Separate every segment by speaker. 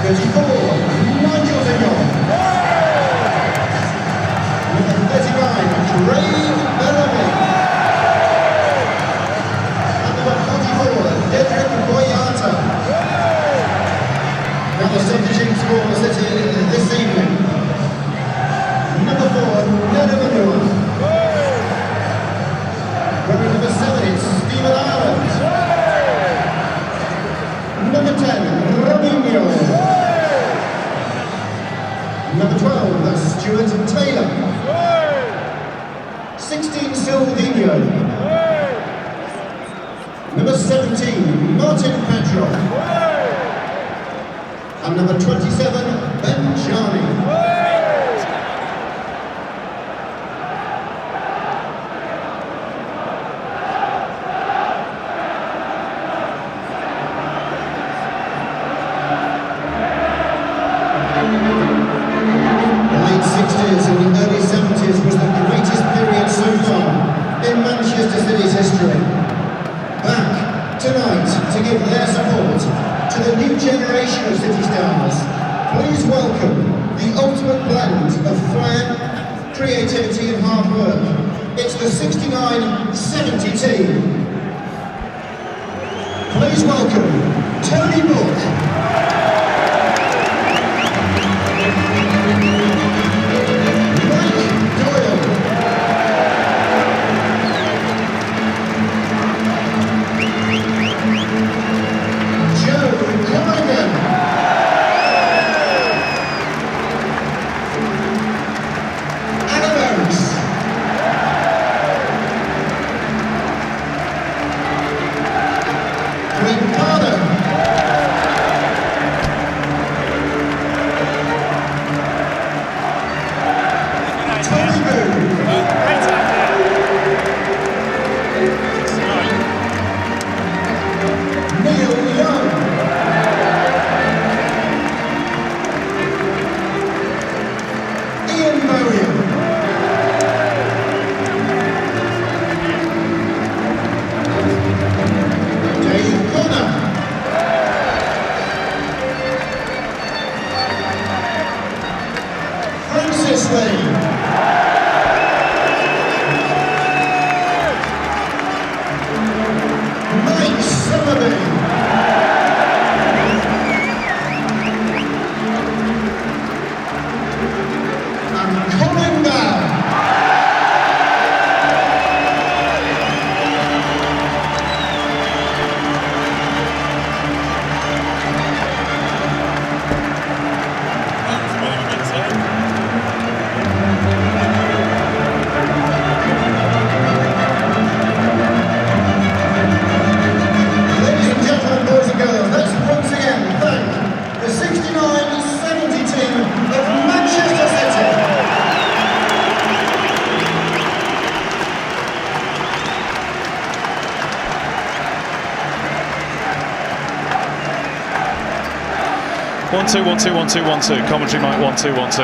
Speaker 1: 34, Nigel Vignon. Number 39, Craig Bellamy. And number 44, Dedrick Boyata. Now the substitutes for the City this evening. Number 4, Nana Manua. Wearing number 7, it's Stephen Ireland. Number 10, Robinho. Number 12, that's Stuart Taylor. 16, Silvinho. Number 17, Martin Petrov. And number 27, Ben Charney. The late 60s and the early 70s was the greatest period so far in Manchester City's history. Back tonight to give their support to the new generation of City stars, please welcome the ultimate blend of flair, creativity and hard work. It's the 69-70 team. Please welcome Tony Book.
Speaker 2: One, two, 1, 2, 1, 2, 1, 2. Commentary mic 1, 2, 1, 2.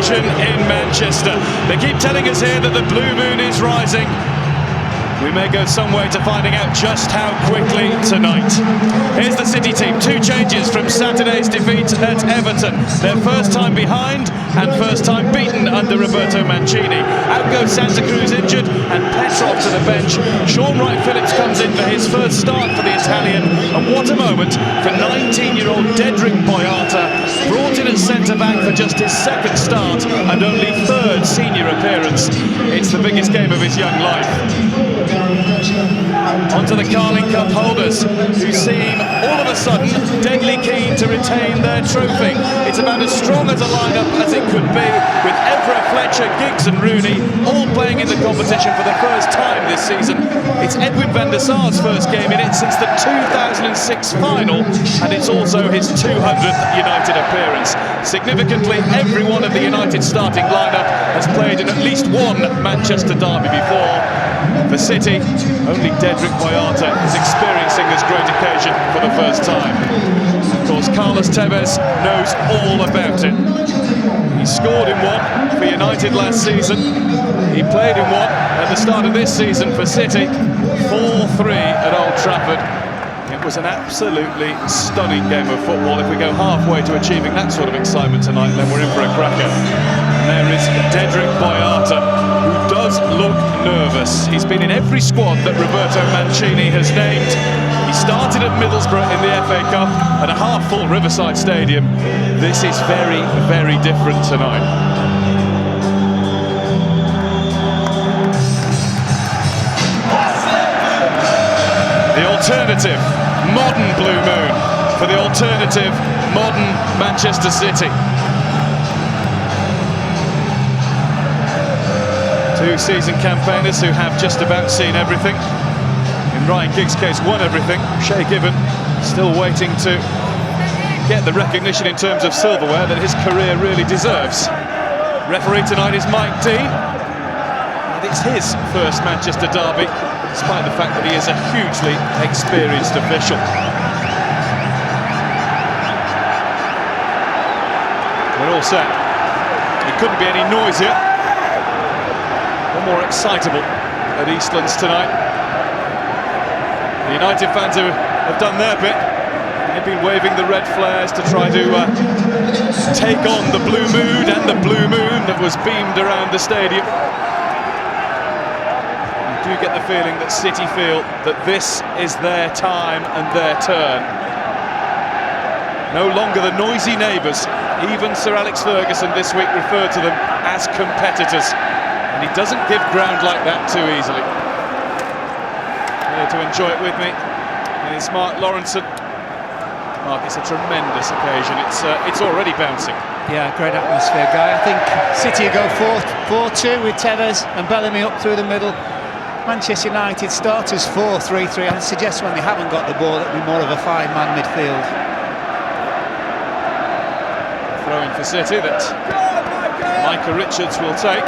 Speaker 2: tension in Manchester. They keep telling us here that the blue moon is rising. We may go some way to finding out just how quickly tonight. Here's the City team. 2 changes from Saturday's defeat at Everton. Their first time behind and first time beaten under Roberto Mancini. Out goes Santa Cruz injured and Petrov to the bench. Shaun Wright-Phillips comes in for his first start for the Italian. And what a moment for 19-year-old Dedryck Boyata, brought in at centre-back for just his second start and only 3rd senior appearance. It's the biggest game of his young life. Onto the Carling Cup holders, who seem all of a sudden deadly keen to retain their trophy. It's about as strong as a lineup as it could be, with Evra, Fletcher, Giggs and Rooney all playing in the competition for the first time this season. It's Edwin van der Sar's first game in it since the 2006 final, and it's also his 200th United appearance. Significantly, every one of the United starting lineup has played in at least one Manchester derby before. For City, only Dedryck Boyata is experiencing this great occasion for the first time. Of course, Carlos Tevez knows all about it. He scored in one for United last season. He played in one at the start of this season for City. 4-3 at Old Trafford. It was an absolutely stunning game of football. If we go halfway to achieving that sort of excitement tonight, then we're in for a cracker. And there is Dedryck Boyata, who does look nervous. He's been in every squad that Roberto Mancini has named. He started at Middlesbrough in the FA Cup at a half-full Riverside Stadium. This is very, very different tonight. The alternative, modern blue moon for the alternative, modern Manchester City. 2 season campaigners who have just about seen everything. In Ryan Giggs' case, won everything. Shay Given still waiting to get the recognition in terms of silverware that his career really deserves. Referee tonight is Mike Dean, and it's his first Manchester derby, despite the fact that he is a hugely experienced official. We're all set. It couldn't be any noisier or more excitable at Eastlands tonight. The United fans who have done their bit. They've been waving the red flares to try to take on the blue mood and the blue moon that was beamed around the stadium. You do get the feeling that City feel that this is their time and their turn. No longer the noisy neighbours. Even Sir Alex Ferguson this week referred to them as competitors. And he doesn't give ground like that too easily. Here to enjoy it with me is Mark Lawrenson. Mark, it's a tremendous occasion. It's already bouncing.
Speaker 3: Yeah, great atmosphere, Guy. I think City go 4-2 with Tevez and Bellamy up through the middle. Manchester United start as 4-3-3. I'd suggest when they haven't got the ball, it'll be more of a 5-man midfield.
Speaker 2: Throw-in for City that Micah Richards will take.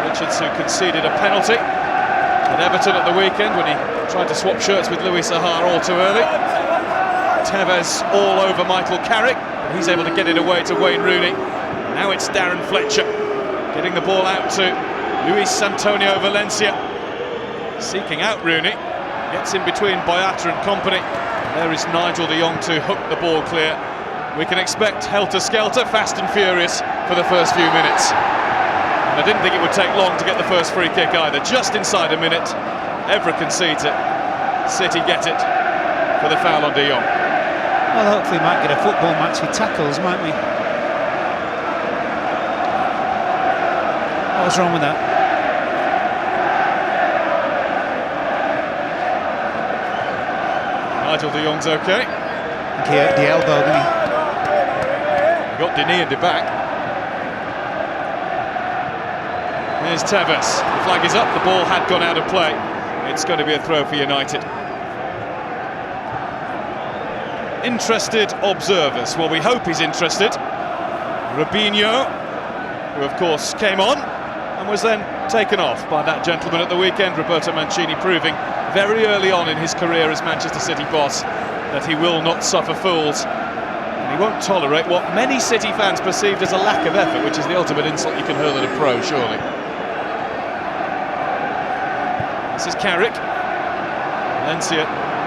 Speaker 2: Richards, who conceded a penalty at Everton at the weekend when he tried to swap shirts with Louis Saha all too early. Tevez all over Michael Carrick, but he's able to get it away to Wayne Rooney. Now it's Darren Fletcher getting the ball out to Luis Antonio Valencia, seeking out Rooney, gets in between Boyata and company. There is Nigel de Jong to hook the ball clear. We can expect helter-skelter, fast and furious for the first few minutes. And I didn't think it would take long to get the first free kick either. Just inside a minute, Evra concedes it. City get it for the foul on de Jong.
Speaker 3: Well, hopefully we might get a football match with tackles, might we? What's wrong with that?
Speaker 2: Nigel de Jong's okay.
Speaker 3: I think he hurt the elbow, didn't he?
Speaker 2: He got Denis in the back. There's Tevez. The flag is up. The ball had gone out of play. It's going to be a throw for United. Interested observers. Well, we hope he's interested. Robinho, who of course came on and was then taken off by that gentleman at the weekend, Roberto Mancini, proving very early on in his career as Manchester City boss that he will not suffer fools. And he won't tolerate what many City fans perceived as a lack of effort, which is the ultimate insult you can hurl at a pro, surely. This is Carrick. Valencia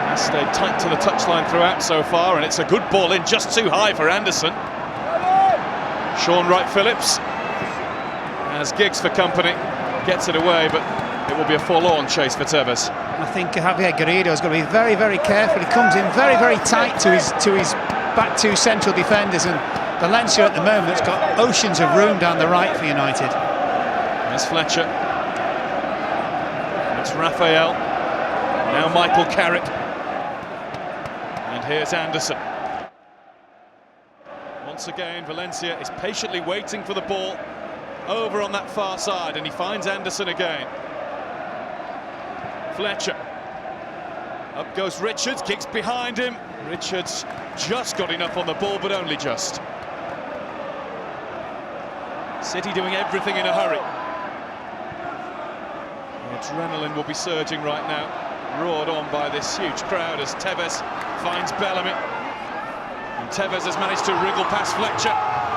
Speaker 2: has stayed tight to the touchline throughout so far, and it's a good ball in, just too high for Anderson. Shaun Wright-Phillips has Giggs for company, gets it away, but it will be a forlorn chase for Tevez.
Speaker 3: I think Javier Garrido's got to be very, very careful. He comes in very, very tight to his back two central defenders, and Valencia at the moment has got oceans of room down the right for United.
Speaker 2: There's Fletcher. It's Raphael. Now Michael Carrick. And here's Anderson. Once again, Valencia is patiently waiting for the ball over on that far side, and he finds Anderson again. Fletcher. Up goes Richards, kicks behind him. Richards just got enough on the ball, but only just. City doing everything in a hurry. The adrenaline will be surging right now, roared on by this huge crowd as Tevez finds Bellamy. And Tevez has managed to wriggle past Fletcher.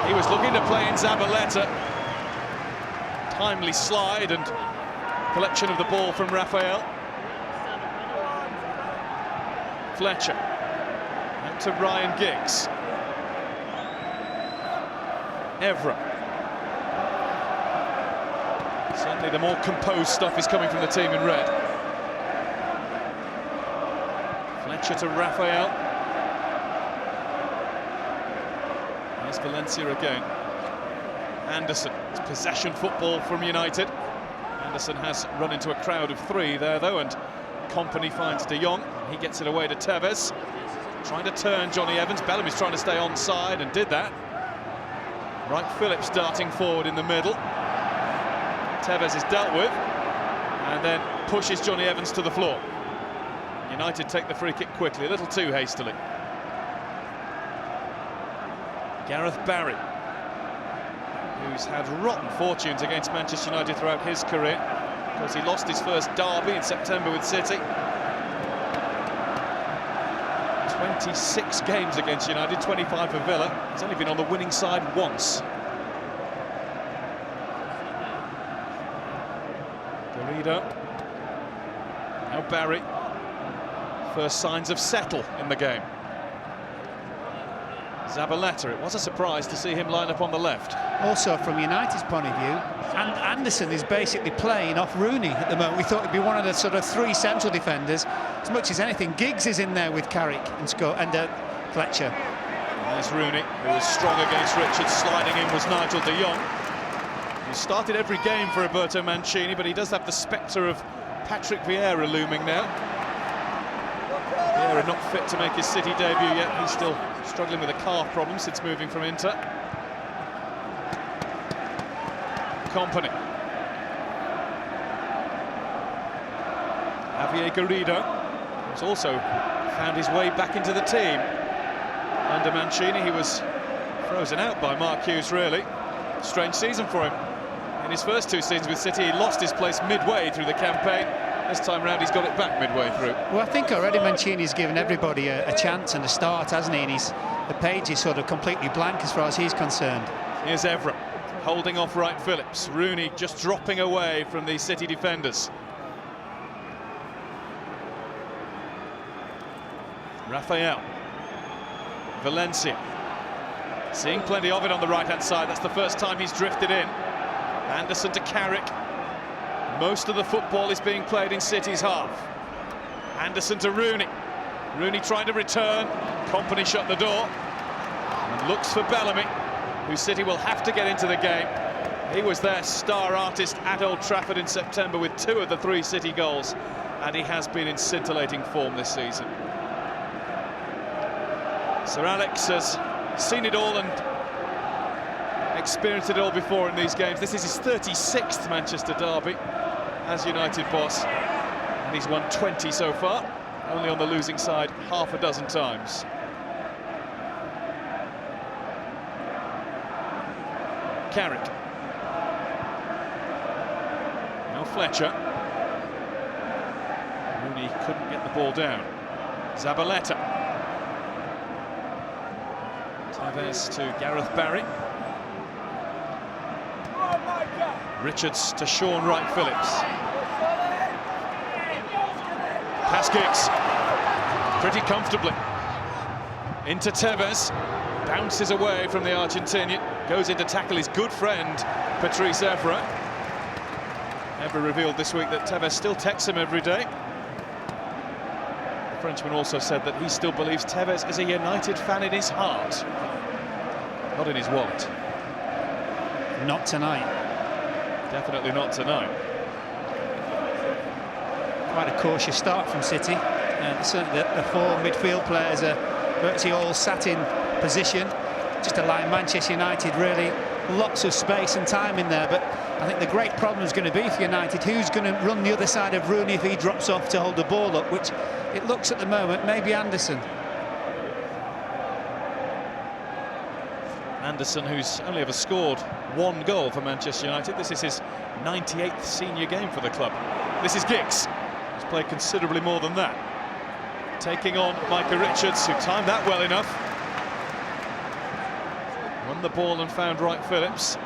Speaker 2: He was looking to play in Zabaleta. Timely slide and collection of the ball from Raphael. Fletcher. Out to Ryan Giggs. Evra. Certainly the more composed stuff is coming from the team in red. Fletcher to Raphael. There's Valencia again. Anderson. It's possession football from United. Anderson has run into a crowd of three there though, and Kompany finds De Jong. He gets it away to Tevez. Trying to turn Jonny Evans. Bellamy's trying to stay onside and did that. Wright-Phillips darting forward in the middle. Tevez is dealt with and then pushes Jonny Evans to the floor. United take the free kick quickly, a little too hastily. Gareth Barry, who's had rotten fortunes against Manchester United throughout his career, because he lost his first derby in September with City. 26 games against United, 25 for Villa. He's only been on the winning side once. Garrido. Now Barry. First signs of settle in the game. Zabaleta, it was a surprise to see him line up on the left.
Speaker 3: Also, from United's point of view, and Anderson is basically playing off Rooney at the moment. We thought he'd be one of the sort of three central defenders. As much as anything, Giggs is in there with Carrick and Fletcher.
Speaker 2: There's Rooney, who was strong against Richards. Sliding in was Nigel de Jong. He started every game for Roberto Mancini, but he does have the spectre of Patrick Vieira looming now. Vieira not fit to make his City debut yet. He's still struggling with a calf problem since moving from Inter. Kompany. Javier Garrido has also found his way back into the team. Under Mancini, he was frozen out by Mark Hughes, really. Strange season for him. In his first two seasons with City, he lost his place midway through the campaign. This time round, he's got it back midway through.
Speaker 3: Well, I think already Mancini's given everybody a chance and a start, hasn't he? And the page is sort of completely blank as far as he's concerned.
Speaker 2: Here's Evra, holding off Wright-Phillips. Rooney just dropping away from the City defenders. Raphael. Valencia. Seeing plenty of it on the right-hand side. That's the first time he's drifted in. Anderson to Carrick. Most of the football is being played in City's half. Anderson to Rooney. Rooney trying to return. Kompany shut the door. And looks for Bellamy, who City will have to get into the game. He was their star artist at Old Trafford in September with 2 of the 3 City goals. And he has been in scintillating form this season. Sir Alex has seen it all and experienced it all before in these games. This is his 36th Manchester derby as United boss, and he's won 20 so far, only on the losing side half a dozen times. Carrick. Now Fletcher. Rooney couldn't get the ball down. Zabaleta. Tevez to Gareth Barry. Richards to Sean Wright-Phillips. Pass Giggs. Pretty comfortably. Into Tevez. Bounces away from the Argentinian. Goes in to tackle his good friend, Patrice Evra. Evra revealed this week that Tevez still texts him every day. The Frenchman also said that he still believes Tevez is a United fan in his heart, not in his wallet.
Speaker 3: Not tonight.
Speaker 2: Definitely not tonight.
Speaker 3: Quite a cautious start from City. Certainly the four midfield players are virtually all sat in position, just like Manchester United, really. Lots of space and time in there, but I think the great problem is going to be for United, who's going to run the other side of Rooney if he drops off to hold the ball up, which it looks at the moment, maybe Anderson.
Speaker 2: Anderson, who's only ever scored one goal for Manchester United. This is his 98th senior game for the club. This is Giggs. He's played considerably more than that. Taking on Micah Richards, who timed that well enough. Won the ball and found Wright-Phillips.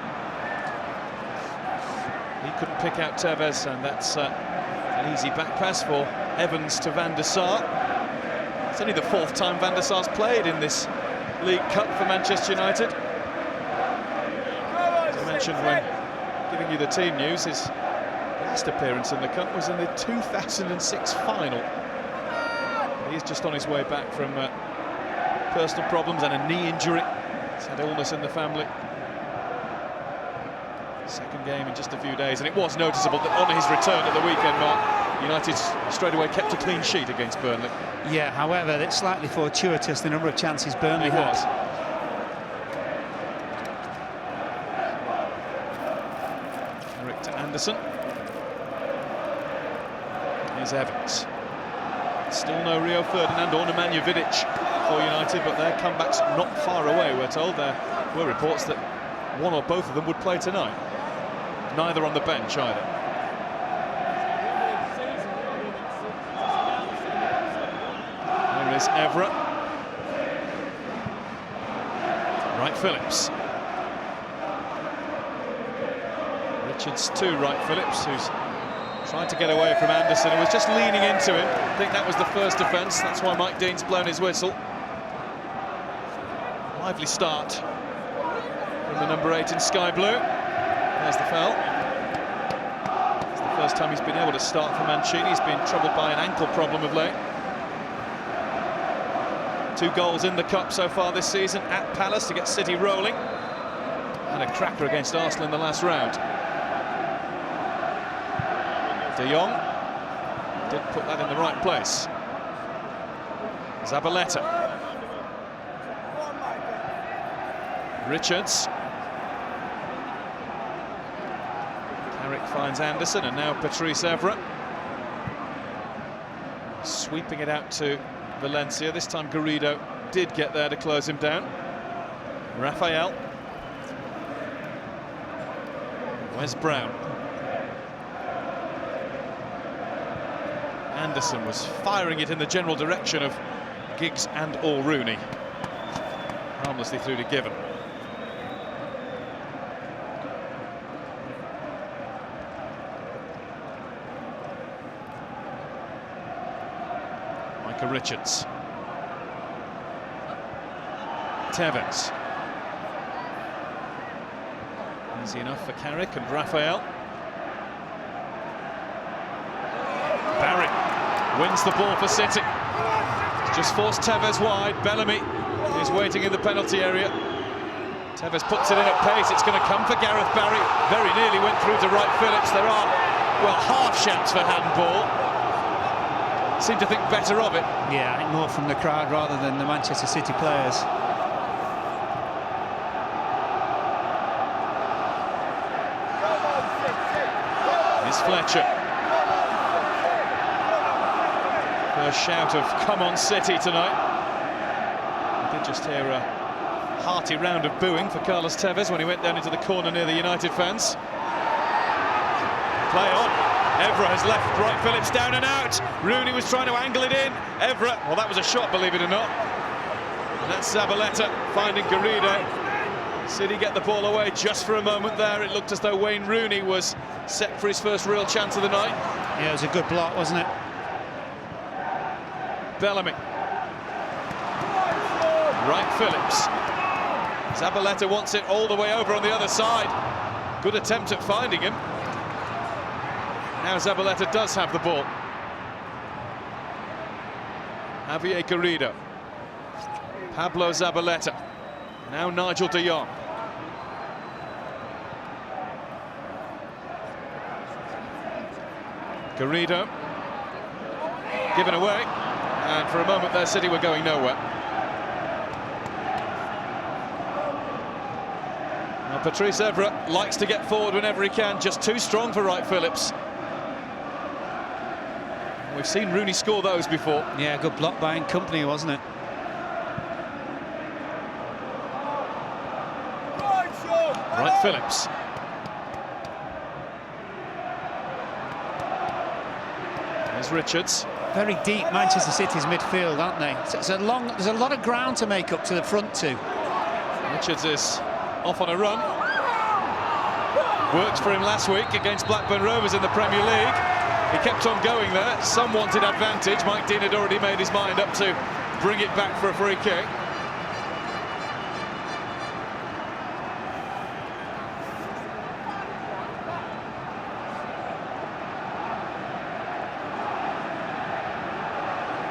Speaker 2: He couldn't pick out Tevez, and that's an easy back pass for Evans to Van der Sar. It's only the fourth time Van der Sar's played in this League Cup for Manchester United. As I mentioned when giving you the team news, his last appearance in the Cup was in the 2006 final. He's just on his way back from personal problems and a knee injury. He's had illness in the family. Second game in just a few days, and it was noticeable that on his return at the weekend, Mark, United straight away kept a clean sheet against Burnley.
Speaker 3: Yeah, however, it's slightly fortuitous the number of chances Burnley had.
Speaker 2: Eric to Anderson. Here's Evans. Still no Rio Ferdinand or Nemanja Vidic for United, but their comeback's not far away, we're told. There were reports that one or both of them would play tonight. Neither on the bench either. There is Evra. Wright-Phillips. Richards to Wright-Phillips, who's tried to get away from Anderson, who was just leaning into him. I think that was the first offence. That's why Mike Dean's blown his whistle. Lively start from the number 8 in sky blue. There's the foul. It's the first time he's been able to start for Mancini. He's been troubled by an ankle problem of late. 2 goals in the Cup so far this season at Palace to get City rolling. And a cracker against Arsenal in the last round. De Jong did put that in the right place. Zabaleta. Richards. Carrick finds Anderson, and now Patrice Evra. Sweeping it out to Valencia. This time Garrido did get there to close him down. Raphael. Wes Brown. Anderson was firing it in the general direction of Giggs and or Rooney. Harmlessly through to Given. Micah Richards. Tevez. Easy enough for Carrick and Raphael. Barry wins the ball for City. Just forced Tevez wide. Bellamy is waiting in the penalty area. Tevez puts it in at pace. It's going to come for Gareth Barry. Very nearly went through to Wright-Phillips. There are, well, half shouts for handball. Seem to think better of it.
Speaker 3: Yeah, I think more from the crowd rather than the Manchester City players.
Speaker 2: Here's Fletcher. First shout of "Come on City" tonight. I did just hear a hearty round of booing for Carlos Tevez when he went down into the corner near the United fans. Play on. Evra has left Wright-Phillips down and out. Rooney was trying to angle it in. Evra, well, that was a shot, believe it or not. That's Zabaleta finding Garrido. City get the ball away just for a moment there. It looked as though Wayne Rooney was set for his first real chance of the night.
Speaker 3: Yeah, it was a good block, wasn't it?
Speaker 2: Bellamy. Wright Phillips. Zabaleta wants it all the way over on the other side. Good attempt at finding him. Now Zabaleta does have the ball. Javier Garrido. Pablo Zabaleta. Now Nigel de Jong. Garrido. Given away. And for a moment there, City were going nowhere. Now Patrice Evra likes to get forward whenever he can. Just too strong for Wright Phillips. We've seen Rooney score those before.
Speaker 3: Yeah, good block by Company, wasn't it?
Speaker 2: Wright Phillips. There's Richards.
Speaker 3: Very deep Manchester City's midfield, aren't they? So it's there's a lot of ground to make up to the front two.
Speaker 2: Richards is off on a run. Worked for him last week against Blackburn Rovers in the Premier League. He kept on going there. Some wanted advantage. Mike Dean had already made his mind up to bring it back for a free kick.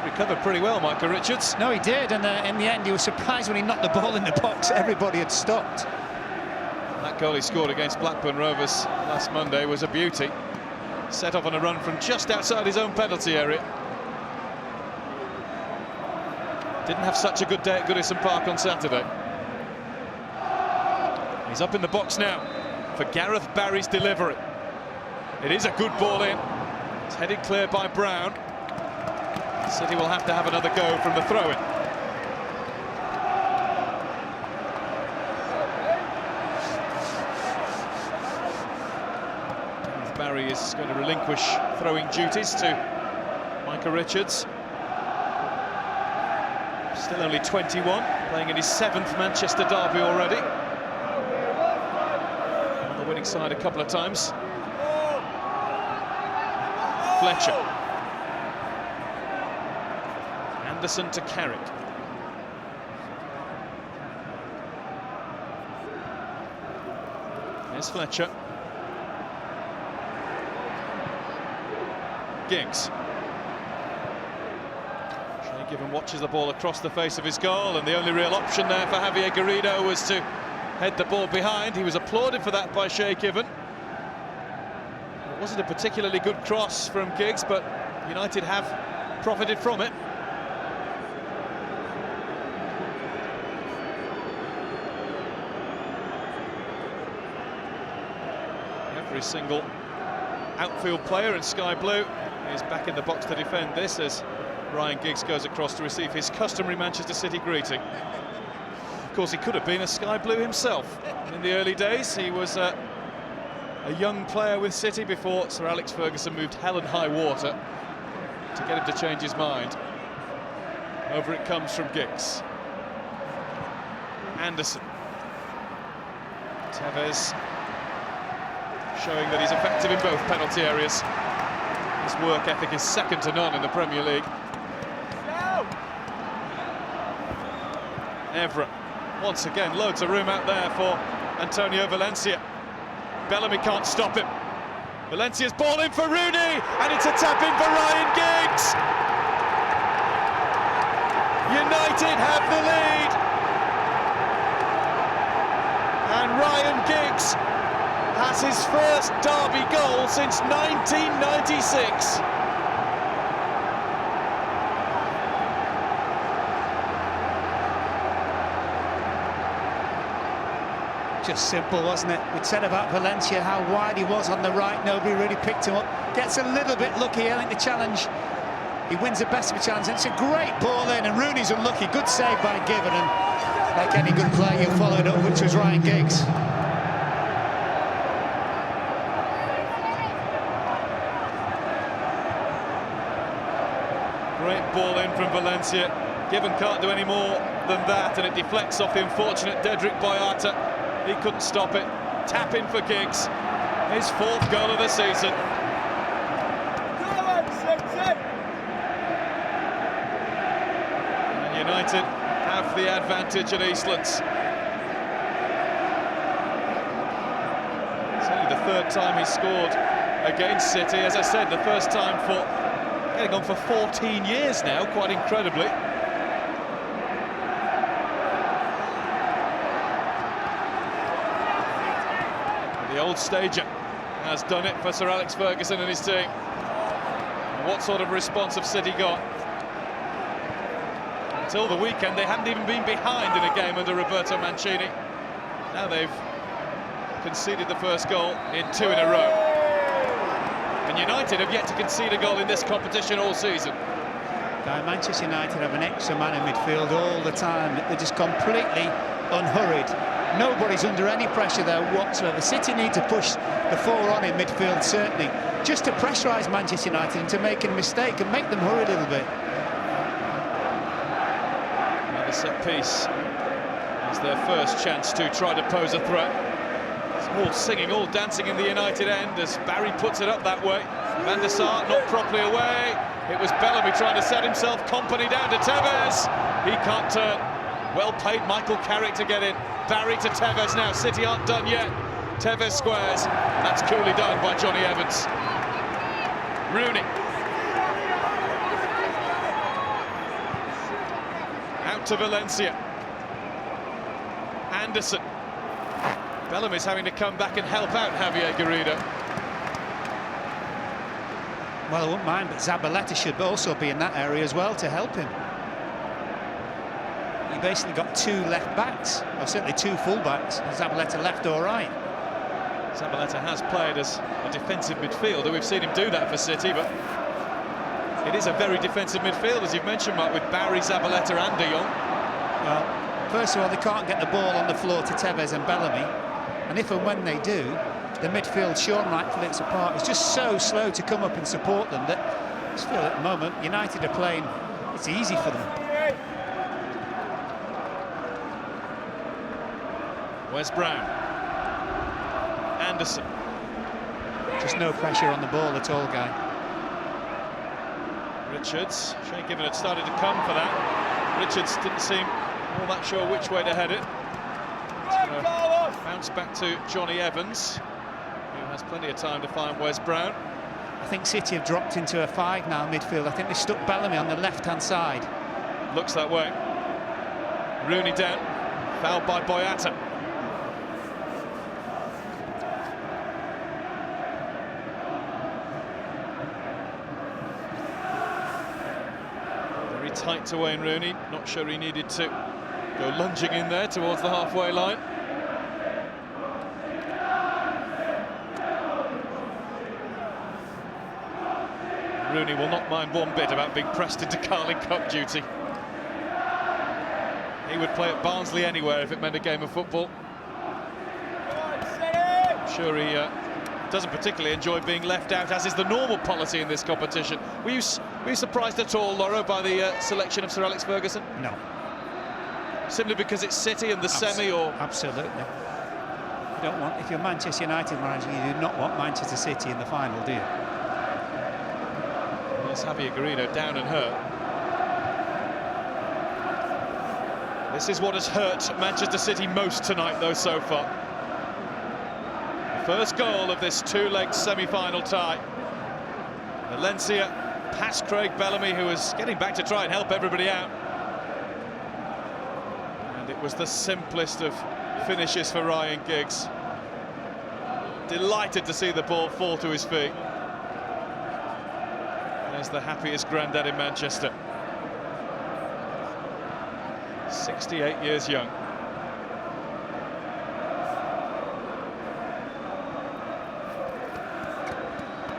Speaker 2: Recovered pretty well, Michael Richards.
Speaker 3: No, he did, and in the end he was surprised when he knocked the ball in the box. Everybody had stopped.
Speaker 2: That goal he scored against Blackburn Rovers last Monday was a beauty. Set off on a run from just outside his own penalty area. Didn't have such a good day at Goodison Park on Saturday. He's up in the box now for Gareth Barry's delivery. It is a good ball in. It's headed clear by Brown. City will have to have another go from the throw-in. Barry is going to relinquish throwing duties to Michael Richards. Still only 21, playing in his 7th Manchester derby already. On the winning side a couple of times. Fletcher. Anderson to Carrick. There's Fletcher. Giggs. Shay Given watches the ball across the face of his goal, and the only real option there for Javier Garrido was to head the ball behind. He was applauded for that by Shay Given. It wasn't a particularly good cross from Giggs, but United have profited from it. Every single outfield player in Sky Blue is back in the box to defend this as Ryan Giggs goes across to receive his customary Manchester City greeting. Of course, he could have been a Sky Blue himself in the early days. He was a young player with City before Sir Alex Ferguson moved hell and high water to get him to change his mind. Over it comes from Giggs. Anderson. Tevez showing that he's effective in both penalty areas. His work ethic is second to none in the Premier League. Evra, once again, loads of room out there for Antonio Valencia. Bellamy can't stop him. Valencia's ball in for Rooney, and it's a tap in for Ryan Giggs. United have the lead. And Ryan Giggs has his first derby goal since 1996.
Speaker 3: Just simple, wasn't it? We'd said about Valencia how wide he was on the right. Nobody really picked him up. Gets a little bit lucky, I think, the challenge. He wins the best of a chance. It's a great ball in, and Rooney's unlucky. Good save by Given, and like any good player, you followed up, which was Ryan Giggs.
Speaker 2: Great ball in from Valencia. Given can't do any more than that, and it deflects off the unfortunate Dedryck Boyata. He couldn't stop it. Tap in for Giggs. His 4th goal of the season. And United have the advantage at Eastlands. It's only the 3rd time he's scored against City. As I said, the first time for getting on for 14 years now, quite incredibly. The old stager has done it for Sir Alex Ferguson and his team. And what sort of response have City got? Until the weekend, they hadn't even been behind in a game under Roberto Mancini. Now they've conceded the first goal in 2 in a row. And United have yet to concede a goal in this competition all season.
Speaker 3: Manchester United have an extra man in midfield all the time. They're just completely unhurried. Nobody's under any pressure there whatsoever. City need to push the 4 on in midfield, certainly, just to pressurise Manchester United into making a mistake and make them hurry a little bit.
Speaker 2: Another set piece. It's their first chance to try to pose a threat. It's all singing, all dancing in the United end as Barry puts it up that way. Van der Sar not properly away. It was Bellamy trying to set himself, company down to Tevez. He can't turn. Well played, Michael Carrick to get in. Barry to Tevez now. City aren't done yet. Tevez squares. That's coolly done by Johnny Evans. Rooney. Out to Valencia. Anderson. Bellamy's having to come back and help out Javier Garrido.
Speaker 3: Well, I wouldn't mind, but Zabaleta should also be in that area as well to help him. You basically got 2 left backs, or certainly 2 full backs. Zabaleta left or right.
Speaker 2: Zabaleta has played as a defensive midfielder. We've seen him do that for City, but it is a very defensive midfield, as you've mentioned, Mark, with Barry, Zabaleta and De Jong.
Speaker 3: Well, first of all, they can't get the ball on the floor to Tevez and Bellamy, and if and when they do, the midfield, Sean rightfully it's apart, is just so slow to come up and support them that I just feel at the moment United are playing, it's easy for them.
Speaker 2: Wes Brown. Anderson.
Speaker 3: Just no pressure on the ball at all, Guy.
Speaker 2: Richards. Shane Given had started to come for that. Richards didn't seem all that sure which way to head it. Bounce back to Johnny Evans, who has plenty of time to find Wes Brown.
Speaker 3: I think City have dropped into a 5 now midfield. I think they stuck Bellamy on the left-hand side.
Speaker 2: Looks that way. Rooney down. Fouled by Boyata. Very tight to Wayne Rooney. Not sure he needed to go lunging in there towards the halfway line. Rooney will not mind one bit about being pressed into Carling Cup duty. He would play at Barnsley anywhere if it meant a game of football. I'm sure he doesn't particularly enjoy being left out, as is the normal policy in this competition. Were you surprised at all, Lauro, by the selection of Sir Alex Ferguson?
Speaker 3: No.
Speaker 2: Simply because it's City and the semi, or...?
Speaker 3: Absolutely. You don't want, if you're Manchester United manager, you do not want Manchester City in the final, do you?
Speaker 2: There's Javier Garrido down and hurt. This is what has hurt Manchester City most tonight, though, so far. The first goal of this 2-leg semi-final tie. Valencia past Craig Bellamy, who was getting back to try and help everybody out. And it was the simplest of finishes for Ryan Giggs. Delighted to see the ball fall to his feet. There's the happiest granddad in Manchester. 68 years young.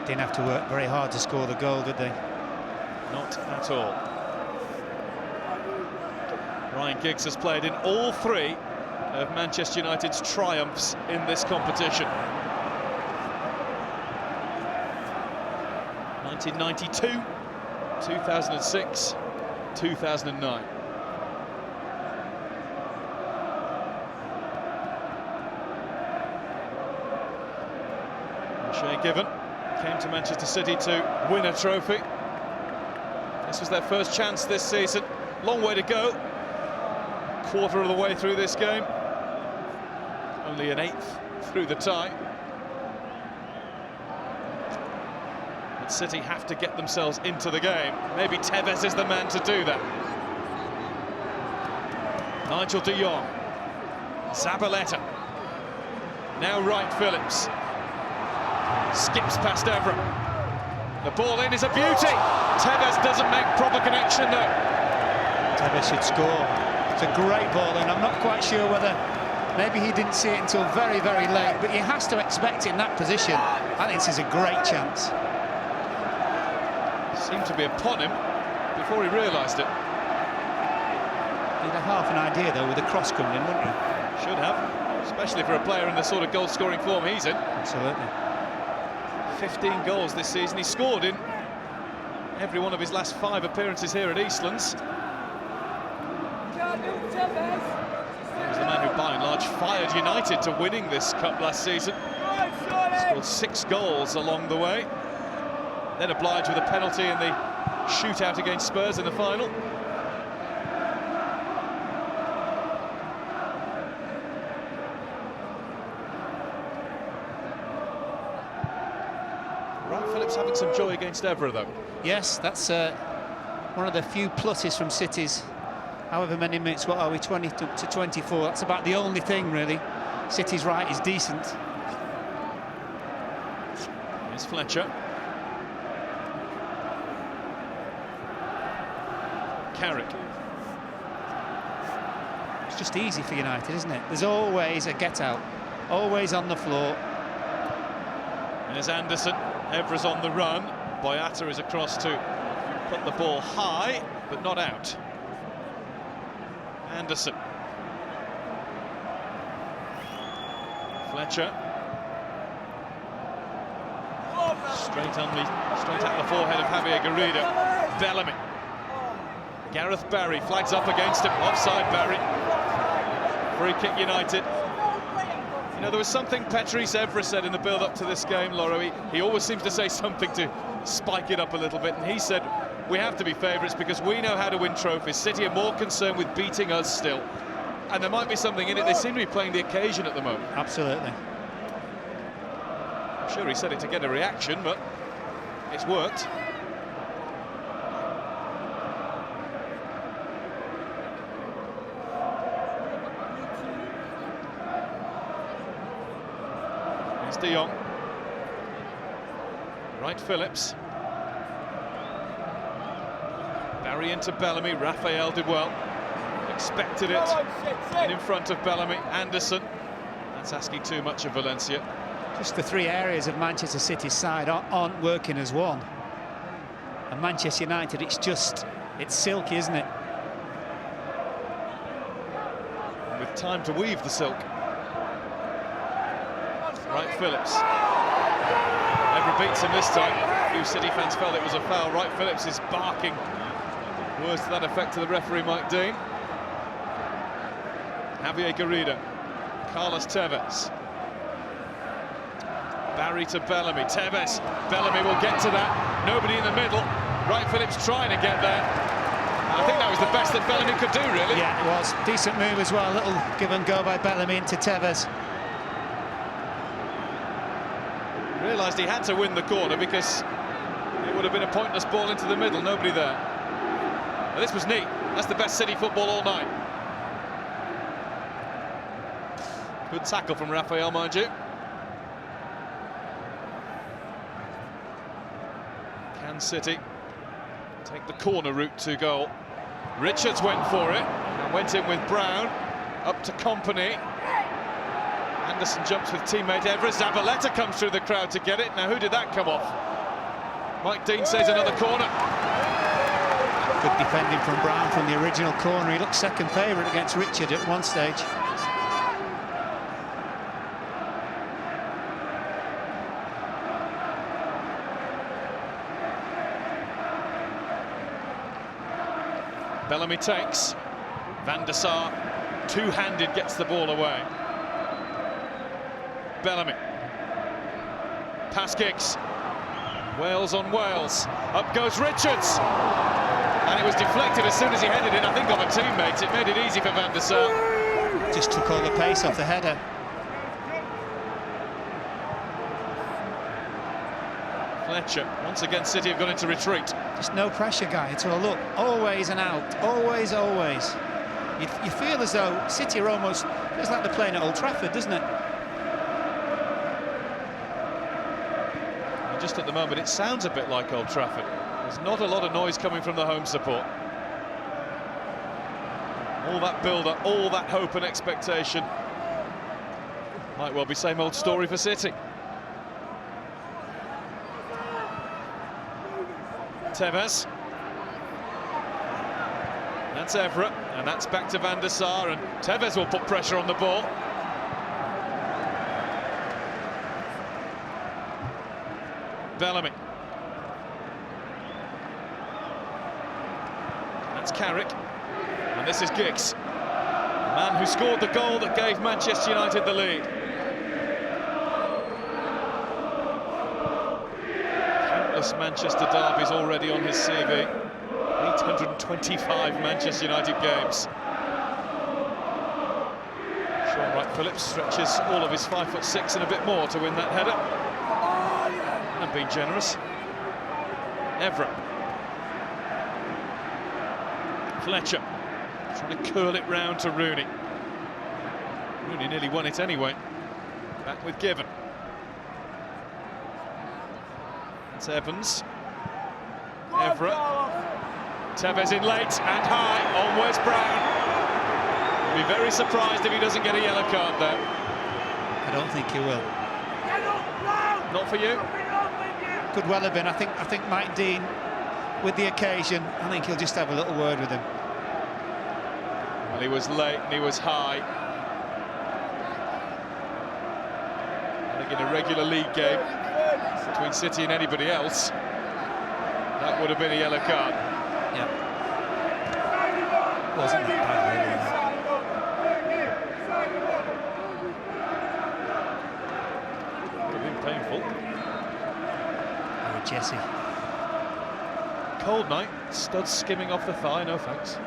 Speaker 3: Didn't have to work very hard to score the goal, did they?
Speaker 2: Not at all. Ryan Giggs has played in all 3 of Manchester United's triumphs in this competition. 1992, 2006, 2009. Shay Given came to Manchester City to win a trophy. This was their first chance this season. Long way to go. Quarter of the way through this game. Only an eighth through the tie. But City have to get themselves into the game. Maybe Tevez is the man to do that. Nigel de Jong. Zabaleta. Now Wright Phillips. Skips past Evra. The ball in is a beauty. Tevez doesn't make proper connection though.
Speaker 3: Tevez should score. It's a great ball, and I'm not quite sure whether maybe he didn't see it until very, very late, but he has to expect it in that position. I think this is a great chance.
Speaker 2: Seemed to be upon him before he realised it.
Speaker 3: He'd have half an idea though with the cross coming in, wouldn't he?
Speaker 2: Should have, especially for a player in the sort of goal-scoring form he's in.
Speaker 3: Absolutely.
Speaker 2: 15 goals this season. He scored in every one of his last 5 appearances here at Eastlands. He was the man who, by and large, fired United to winning this cup last season. Scored 6 goals along the way. Then obliged with a penalty in the shootout against Spurs in the final. Wright Phillips having some joy against Evra, though.
Speaker 3: Yes, that's one of the few pluses from City's. However many minutes, what are we, 20 to 24? That's about the only thing, really. City's right is decent.
Speaker 2: Here's Fletcher. Carrick.
Speaker 3: It's just easy for United, isn't it? There's always a get-out, always on the floor.
Speaker 2: There's Anderson. Evra's on the run. Boyata is across to put the ball high, but not out. Anderson. Fletcher. Straight at the forehead of Javier Garrido. Bellamy. Gareth Barry flags up against him. Offside Barry. Free kick United. You know, there was something Patrice Evra said in the build-up to this game, Lauro. He always seems to say something to spike it up a little bit, and he said, we have to be favourites because we know how to win trophies. City are more concerned with beating us still. And there might be something in it. They seem to be playing the occasion at the moment.
Speaker 3: Absolutely.
Speaker 2: I'm sure he said it to get a reaction, but it's worked. Here's de Jong. Wright Phillips. Barry into Bellamy. Raphael did well. Expected it. And in front of Bellamy. Anderson. That's asking too much of Valencia.
Speaker 3: Just the 3 areas of Manchester City's side aren't working as one. And Manchester United, it's silky, isn't it?
Speaker 2: With time to weave the silk. Wright Phillips. Evra beats him this time. A few City fans felt it was a foul. Wright Phillips is barking words to that effect to the referee, Mike Dean. Javier Garrido. Carlos Tevez. Barry to Bellamy. Tevez. Bellamy will get to that. Nobody in the middle. Wright Phillips trying to get there. And I think that was the best that Bellamy could do, really.
Speaker 3: Yeah, it was. Decent move as well. A little give and go by Bellamy into Tevez.
Speaker 2: Realised he had to win the corner because it would have been a pointless ball into the middle. Nobody there. And this was neat. That's the best City football all night. Good tackle from Raphael, mind you. Can City take the corner route to goal? Richards went for it and went in with Brown. Up to Kompany. Anderson jumps with teammate Evra. Zabaleta comes through the crowd to get it. Now, who did that come off? Mike Dean says another corner.
Speaker 3: Good defending from Brown from the original corner. He looked second favourite against Richard at one stage.
Speaker 2: Bellamy takes. Van der Sar, two-handed, gets the ball away. Bellamy. Pass Giggs. Wales on Wales. Up goes Richards. And it was deflected as soon as he headed it, I think, off a teammate. It made it easy for Van der Sar.
Speaker 3: Just took all the pace off the header.
Speaker 2: Fletcher. Once again, City have gone into retreat.
Speaker 3: Just no pressure, guy, at all. Look, always and out. Always, always. You feel as though City are almost... feels like they're playing at Old Trafford, doesn't it?
Speaker 2: Just at the moment, it sounds a bit like Old Trafford. There's not a lot of noise coming from the home support. All that build-up, all that hope and expectation. Might well be same old story for City. Tevez. That's Evra, and that's back to Van der Sar, and Tevez will put pressure on the ball. Bellamy. That's Carrick, and this is Giggs, the man who scored the goal that gave Manchester United the lead. Countless Manchester derbies already on his CV. 825 Manchester United games. Sean Wright-Phillips stretches all of his 5'6" and a bit more to win that header. And being generous. Evra. Fletcher trying to curl it round to Rooney. Rooney nearly won it anyway. Back with Given. It's Evans. Evra. Tevez in late and high on Wes Brown. I'll be very surprised if he doesn't get a yellow card there.
Speaker 3: I don't think he will.
Speaker 2: Not for you?
Speaker 3: Could well have been. I think Mike Dean, with the occasion, I think he'll just have a little word with him.
Speaker 2: Well, he was late and he was high. I think in a regular league game between City and anybody else, that would have been a yellow card.
Speaker 3: Yeah. Wasn't that bad, really?
Speaker 2: Would have been painful.
Speaker 3: Jesse.
Speaker 2: Cold night, studs skimming off the thigh, no thanks.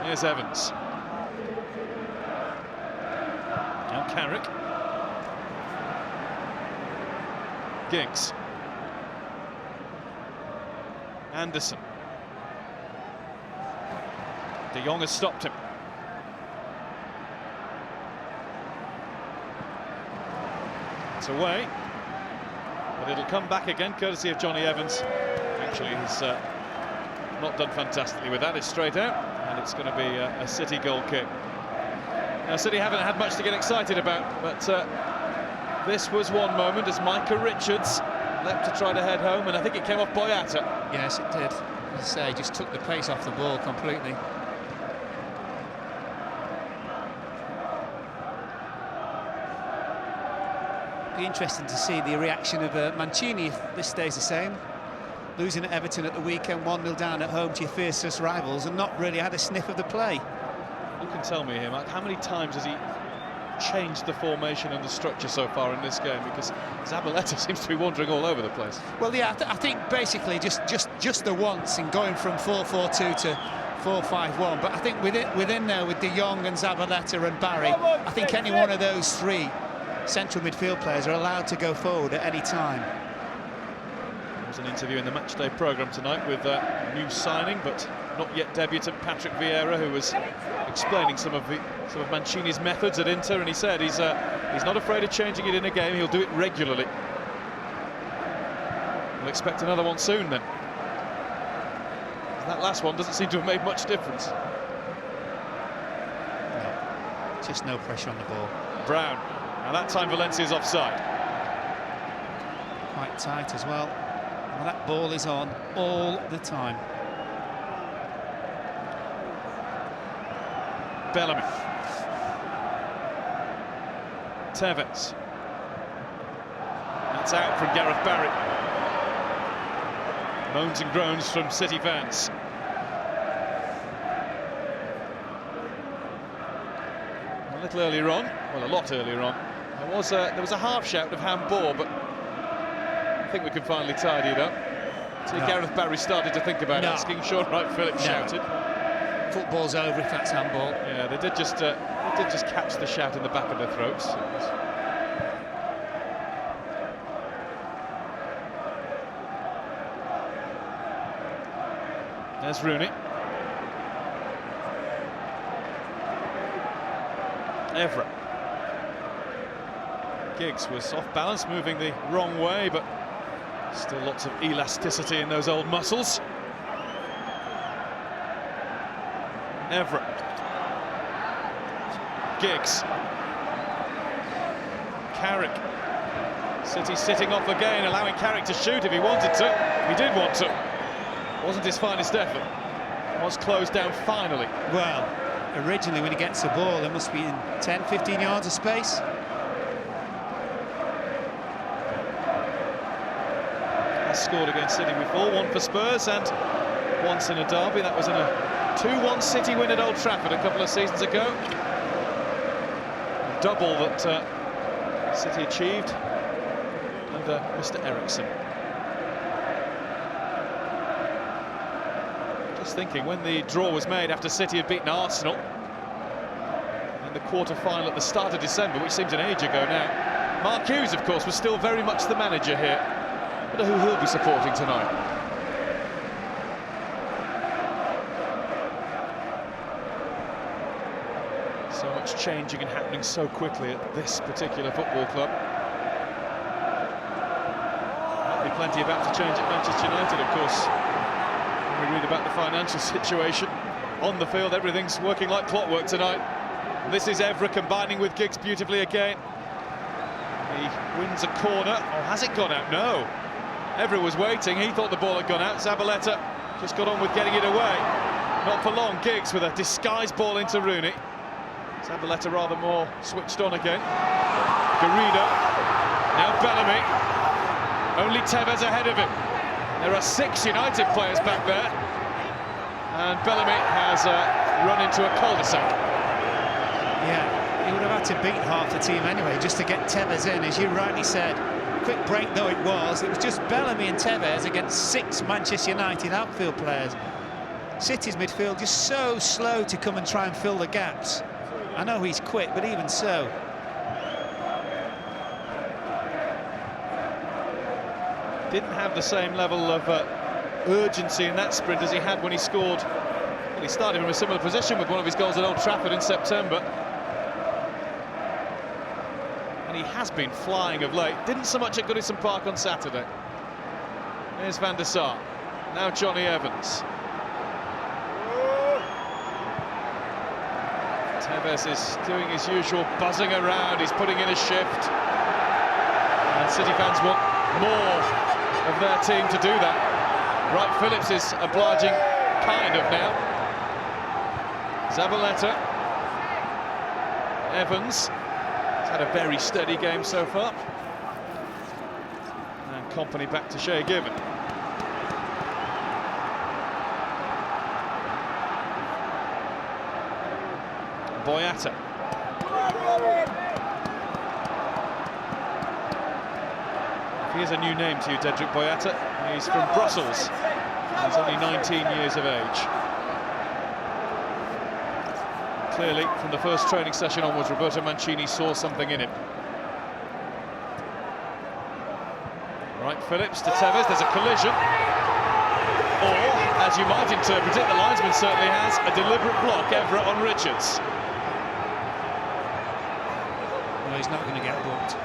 Speaker 2: Here's Evans. Now Carrick. Giggs. Anderson. De Jong has stopped him. It's away, but it'll come back again, courtesy of Johnny Evans. Actually, he's not done fantastically with that. It's straight out, and it's going to be a City goal kick. Now, City haven't had much to get excited about, but this was one moment as Micah Richards leapt to try to head home, and I think it came off Boyata.
Speaker 3: Yes, it did. As I say, just took the pace off the ball completely. Be interesting to see the reaction of Mancini if this stays the same. Losing at Everton at the weekend, 1-0 down at home to your fiercest rivals, and not really had a sniff of the play.
Speaker 2: You can tell me here, Mark, how many times has he changed the formation and the structure so far in this game? Because Zabaleta seems to be wandering all over the place.
Speaker 3: Well, yeah, I think basically just the once in going from 4-4-2 to 4-5-1. But I think within there with De Jong and Zabaleta and Barry, I think any one of those three central midfield players are allowed to go forward at any time.
Speaker 2: There was an interview in the Matchday programme tonight with a new signing, but not yet debutant Patrick Vieira, who was explaining some of Mancini's methods at Inter, and he said he's not afraid of changing it in a game. He'll do it regularly. We'll expect another one soon then. That last one doesn't seem to have made much difference.
Speaker 3: No, just no pressure on the ball.
Speaker 2: Brown. Now that time Valencia's offside.
Speaker 3: Quite tight as well. Well, that ball is on all the time.
Speaker 2: Bellamy. Tevez. That's out from Gareth Barry. Moans and groans from City fans. little earlier on, well, a lot earlier on. There was a half shout of handball, but I think we could finally tidy it up. So Gareth Barry started to think about asking. Sean Wright-Phillips shouted.
Speaker 3: Football's over if that's handball.
Speaker 2: Yeah, they did just catch the shout in the back of their throats. There's Rooney. Evra. Giggs was off balance, moving the wrong way, but still lots of elasticity in those old muscles. Evra. Giggs. Carrick. City sitting off again, allowing Carrick to shoot if he wanted to. He did want to. Wasn't his finest effort. Was closed down finally.
Speaker 3: Well, originally when he gets the ball, there must be 10, 15 yards of space.
Speaker 2: Has scored against City before, one for Spurs and once in a derby. That was in a 2-1 City win at Old Trafford a couple of seasons ago. A double that City achieved under Mr. Eriksson. Just thinking, when the draw was made after City had beaten Arsenal in the quarter-final at the start of December, which seems an age ago now, Mark Hughes, of course, was still very much the manager here. I wonder who he'll be supporting tonight. So much changing and happening so quickly at this particular football club. Might be plenty about to change at Manchester United, of course. When we read about the financial situation on the field, everything's working like clockwork tonight. And this is Evra combining with Giggs beautifully again. He wins a corner. Oh, has it gone out? No. Evra was waiting. He thought the ball had gone out. Zabaleta just got on with getting it away. Not for long. Giggs with a disguised ball into Rooney. Zabaleta rather more switched on again. Garrido. Now Bellamy. Only Tevez ahead of him. There are 6 United players back there. And Bellamy has run into a cul-de-sac.
Speaker 3: Yeah, he would have had to beat half the team anyway, just to get Tevez in, as you rightly said. Quick break though it was just Bellamy and Tevez against 6 Manchester United outfield players. City's midfield just so slow to come and try and fill the gaps. I know he's quick, but even so.
Speaker 2: Didn't have the same level of urgency in that sprint as he had when he scored. Well, he started from a similar position with one of his goals at Old Trafford in September. And he has been flying of late. Didn't so much at Goodison Park on Saturday. Here's Van der Sar. Now Johnny Evans. Tevez is doing his usual buzzing around. He's putting in a shift. And City fans want more of their team to do that. Wright-Phillips is obliging, kind of now. Zabaleta. Evans. He's had a very steady game so far. And Kompany back to Shay Given. Boyata. Here's a new name to you, Dedrick Boyata. He's from Brussels. He's only 19 years of age. Clearly, from the first training session onwards, Roberto Mancini saw something in him. Wright-Phillips to Tevez. There's a collision. Or, as you might interpret it, the linesman certainly has, a deliberate block, Evra on Richards.
Speaker 3: No, he's not going to get booked.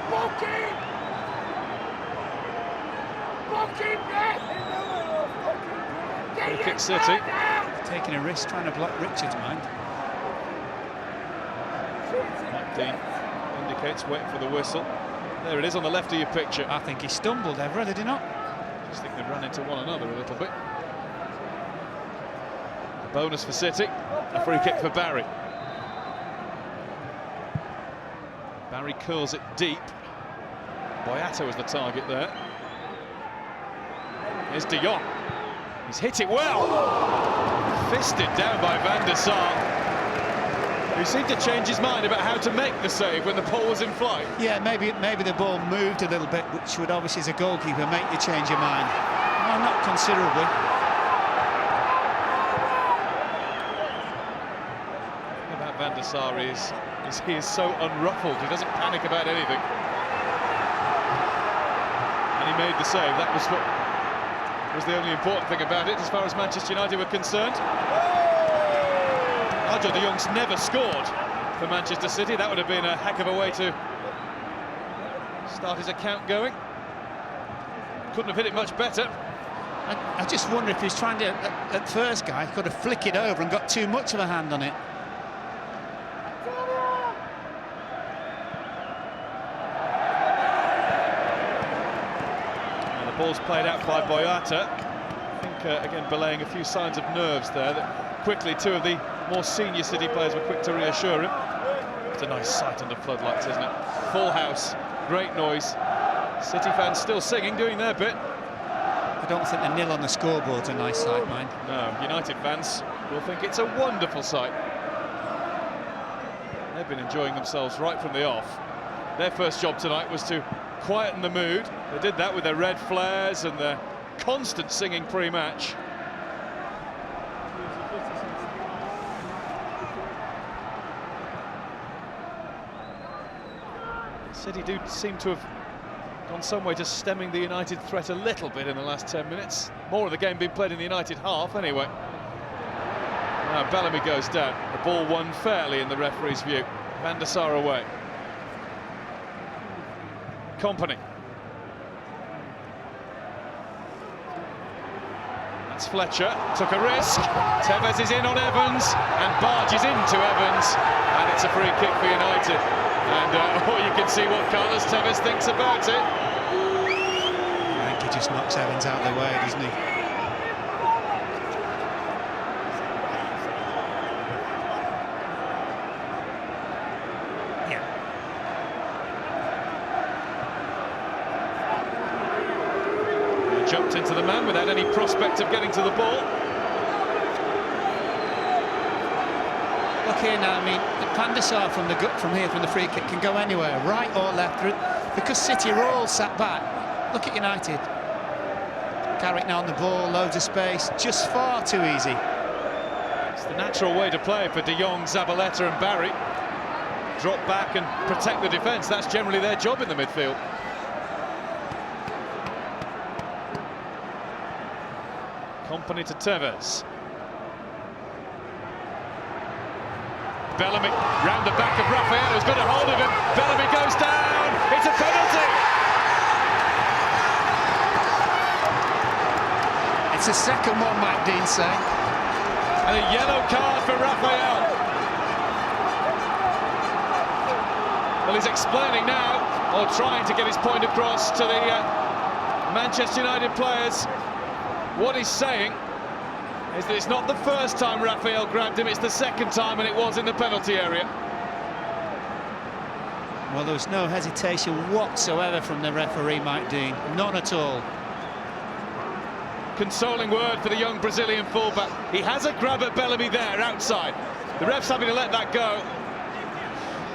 Speaker 2: Free kick City.
Speaker 3: Taking a risk, trying to block Richards, mind.
Speaker 2: Mike Dean indicates wait for the whistle. There it is on the left of your picture.
Speaker 3: I think he stumbled, Evra, did he not?
Speaker 2: Just think they've run into one another a little bit. A bonus for City. A free kick for Barry. Barry curls it deep. Boyata was the target there. Here's De Jong. He's hit it well. Fisted down by Van der Sar. He seemed to change his mind about how to make the save when the ball was in flight.
Speaker 3: Yeah, maybe the ball moved a little bit, which would obviously, as a goalkeeper, make you change your mind. Well, not considerably.
Speaker 2: The thing about Van der Sar is he is so unruffled. He doesn't panic about anything. And he made the save. That was what was the only important thing about it as far as Manchester United were concerned. Arjo de Jong's never scored for Manchester City. That would have been a heck of a way to start his account going. Couldn't have hit it much better.
Speaker 3: I just wonder if he's trying to, at first guy, could have flicked it over and got too much of a hand on it.
Speaker 2: And the ball's played out by Boyata. I think, again, belaying a few signs of nerves there. That quickly, two of the more senior City players were quick to reassure him. It's a nice sight under floodlights, isn't it? Full house, great noise. City fans still singing, doing their bit.
Speaker 3: I don't think a nil on the scoreboard's a nice sight, mind.
Speaker 2: No, United fans will think it's a wonderful sight. They've been enjoying themselves right from the off. Their first job tonight was to quieten the mood. They did that with their red flares and their constant singing pre-match. City do seem to have gone some way to stemming the United threat a little bit in the last 10 minutes. More of the game being played in the United half anyway. Now Bellamy goes down. The ball won fairly in the referee's view. Van der Sar away. Kompany. That's Fletcher. Took a risk. Tevez is in on Evans and barges into Evans. And it's a free kick for United. And you can see what Carlos Tevez thinks about it.
Speaker 3: I think he just knocks Evans out of the way, doesn't he? Yeah.
Speaker 2: He jumped into the man without any prospect of getting to the ball.
Speaker 3: Look here now, I mean, Van der Sar from here from the free kick can go anywhere, right or left, because City are all sat back. Look at United. Carrick now on the ball, loads of space, just far too easy.
Speaker 2: It's the natural way to play for De Jong, Zabaleta and Barry. Drop back and protect the defence. That's generally their job in the midfield. Kompany to Tevez. Bellamy round the back of Rafael, who's got a hold of him. Bellamy goes down. It's a penalty.
Speaker 3: It's the second one, Mike Dean saying.
Speaker 2: And a yellow card for Rafael. Well, he's explaining now, or trying to get his point across to the Manchester United players. What he's saying is that it's not the first time Rafael grabbed him, it's the second time, and it was in the penalty area.
Speaker 3: Well, there was no hesitation whatsoever from the referee, Mike Dean. None at all.
Speaker 2: Consoling word for the young Brazilian fullback. He has a grab at Bellamy there, outside. The ref's happy to let that go.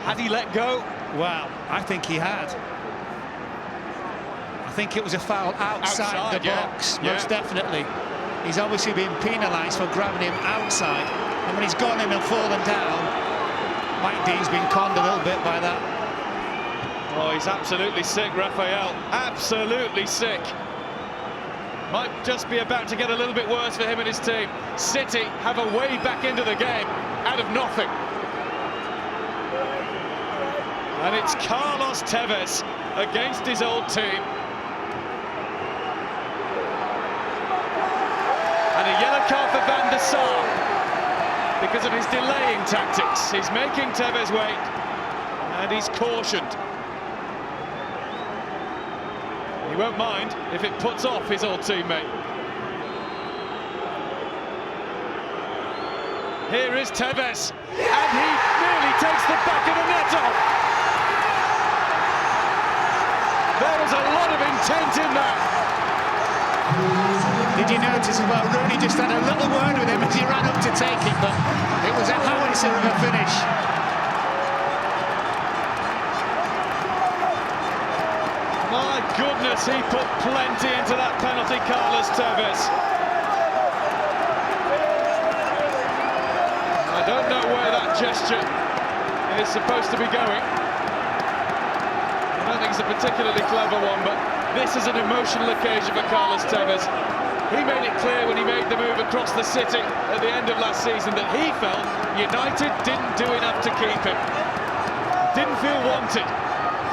Speaker 2: Had he let go?
Speaker 3: Well, I think he had. I think it was a foul outside the box, most definitely. He's obviously been penalised for grabbing him outside, and when he's gone in and fallen down, Mike Dean's been conned a little bit by that.
Speaker 2: Oh, he's absolutely sick, Rafael. Absolutely sick. Might just be about to get a little bit worse for him and his team. City have a way back into the game out of nothing. And it's Carlos Tevez against his old team. And a yellow card for Van der Sar because of his delaying tactics. He's making Tevez wait, and he's cautioned. He won't mind if it puts off his old teammate. Here is Tevez, and he nearly takes the back of the net off. There was a lot of intent in that.
Speaker 3: Did you notice as well, Rooney just had a little word with him as he ran up to take it, but it was a howitzer of a finish.
Speaker 2: goodness, he put plenty into that penalty, Carlos Tevez. I don't know where that gesture is supposed to be going. I don't think it's a particularly clever one, but this is an emotional occasion for Carlos Tevez. He made it clear when he made the move across the city at the end of last season that he felt United didn't do enough to keep him. Didn't feel wanted.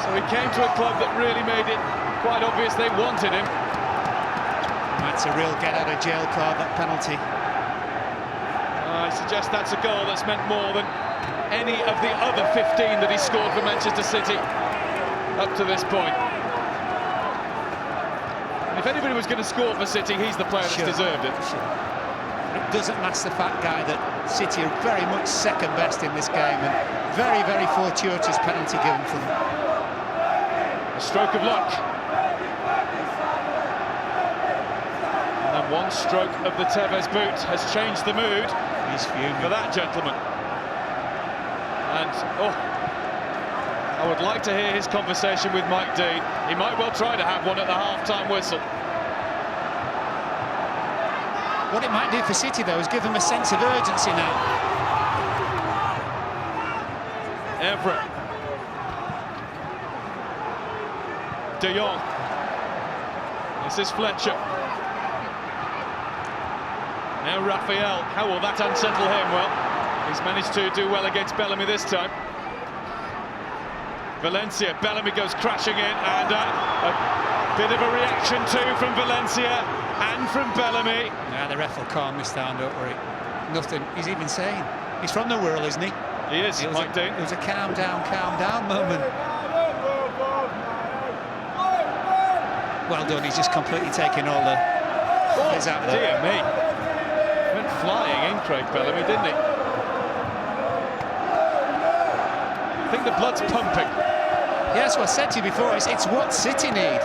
Speaker 2: So he came to a club that really made it quite obvious they wanted him.
Speaker 3: That's a real get-out-of-jail card, that penalty.
Speaker 2: I suggest that's a goal that's meant more than any of the other 15 that he scored for Manchester City up to this point. And if anybody was going to score for City, he's the player that's deserved it.
Speaker 3: Sure. It doesn't mask the fact, Guy, that City are very much second best in this game, and very, very fortuitous penalty given for them.
Speaker 2: A stroke of luck. And then one stroke of the Tevez boot has changed the mood.
Speaker 3: He's fuming
Speaker 2: for that gentleman. And I would like to hear his conversation with Mike Dean. He might well try to have one at the half-time whistle.
Speaker 3: What it might do for City, though, is give them a sense of urgency now.
Speaker 2: Evra. De Jong. This is Fletcher. Now Raphael. How will that unsettle him? Well, he's managed to do well against Bellamy this time. Valencia. Bellamy goes crashing in, and a bit of a reaction too from Valencia and from Bellamy.
Speaker 3: Yeah, the ref will calm this down, don't worry. Nothing he's even saying. He's from the Whirl, isn't he?
Speaker 2: He is, Mike Dean.
Speaker 3: It was a calm down moment. Well done, he's just completely taken all the fizz out of
Speaker 2: Dear me. Went flying in, Craig Bellamy, didn't he? I think the blood's pumping.
Speaker 3: Yes, well, I said to you before, it's what City need.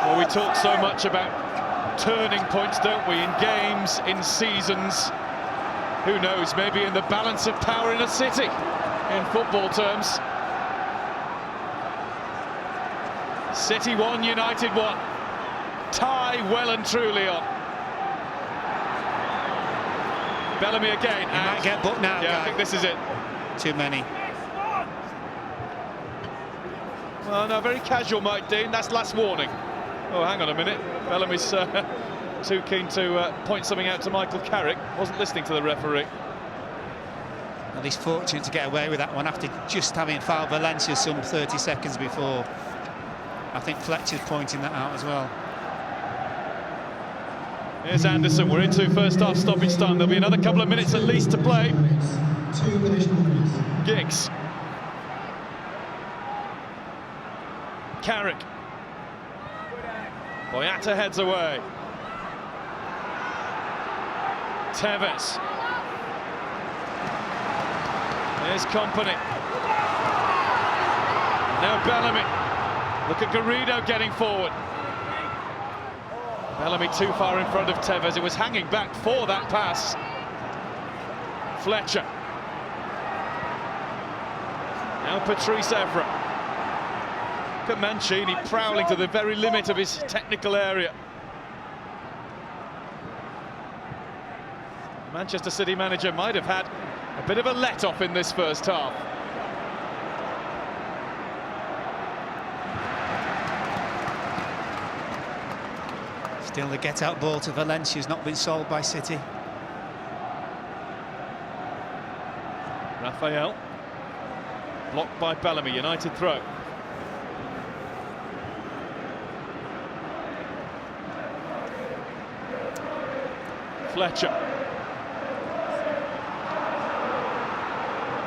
Speaker 2: Well, we talk so much about turning points, don't we, in games, in seasons. Who knows, maybe in the balance of power in a city, in football terms. City 1, United 1. Tie well and truly on. Bellamy again.
Speaker 3: He might get booked now,
Speaker 2: yeah,
Speaker 3: Guy.
Speaker 2: I think this is it.
Speaker 3: Too many.
Speaker 2: Well, no, very casual, Mike Dean. That's last warning. Oh, hang on a minute. Bellamy's too keen to point something out to Michael Carrick. Wasn't listening to the referee.
Speaker 3: Well, he's fortunate to get away with that one after just having fouled Valencia some 30 seconds before. I think Fletcher's pointing that out as well.
Speaker 2: Here's Anderson. We're into first half stoppage time. There'll be another couple of minutes at least to play.
Speaker 1: 2 additional minutes.
Speaker 2: Giggs. Carrick. Boyata heads away. Tevez. Here's Kompany. Now Bellamy. Look at Garrido getting forward. Bellamy too far in front of Tevez. It was hanging back for that pass. Fletcher. Now Patrice Evra. Look at Mancini prowling to the very limit of his technical area. Manchester City manager might have had a bit of a let-off in this first half.
Speaker 3: Still the get-out ball to Valencia has not been solved by City.
Speaker 2: Raphael. Blocked by Bellamy, United throw. Fletcher.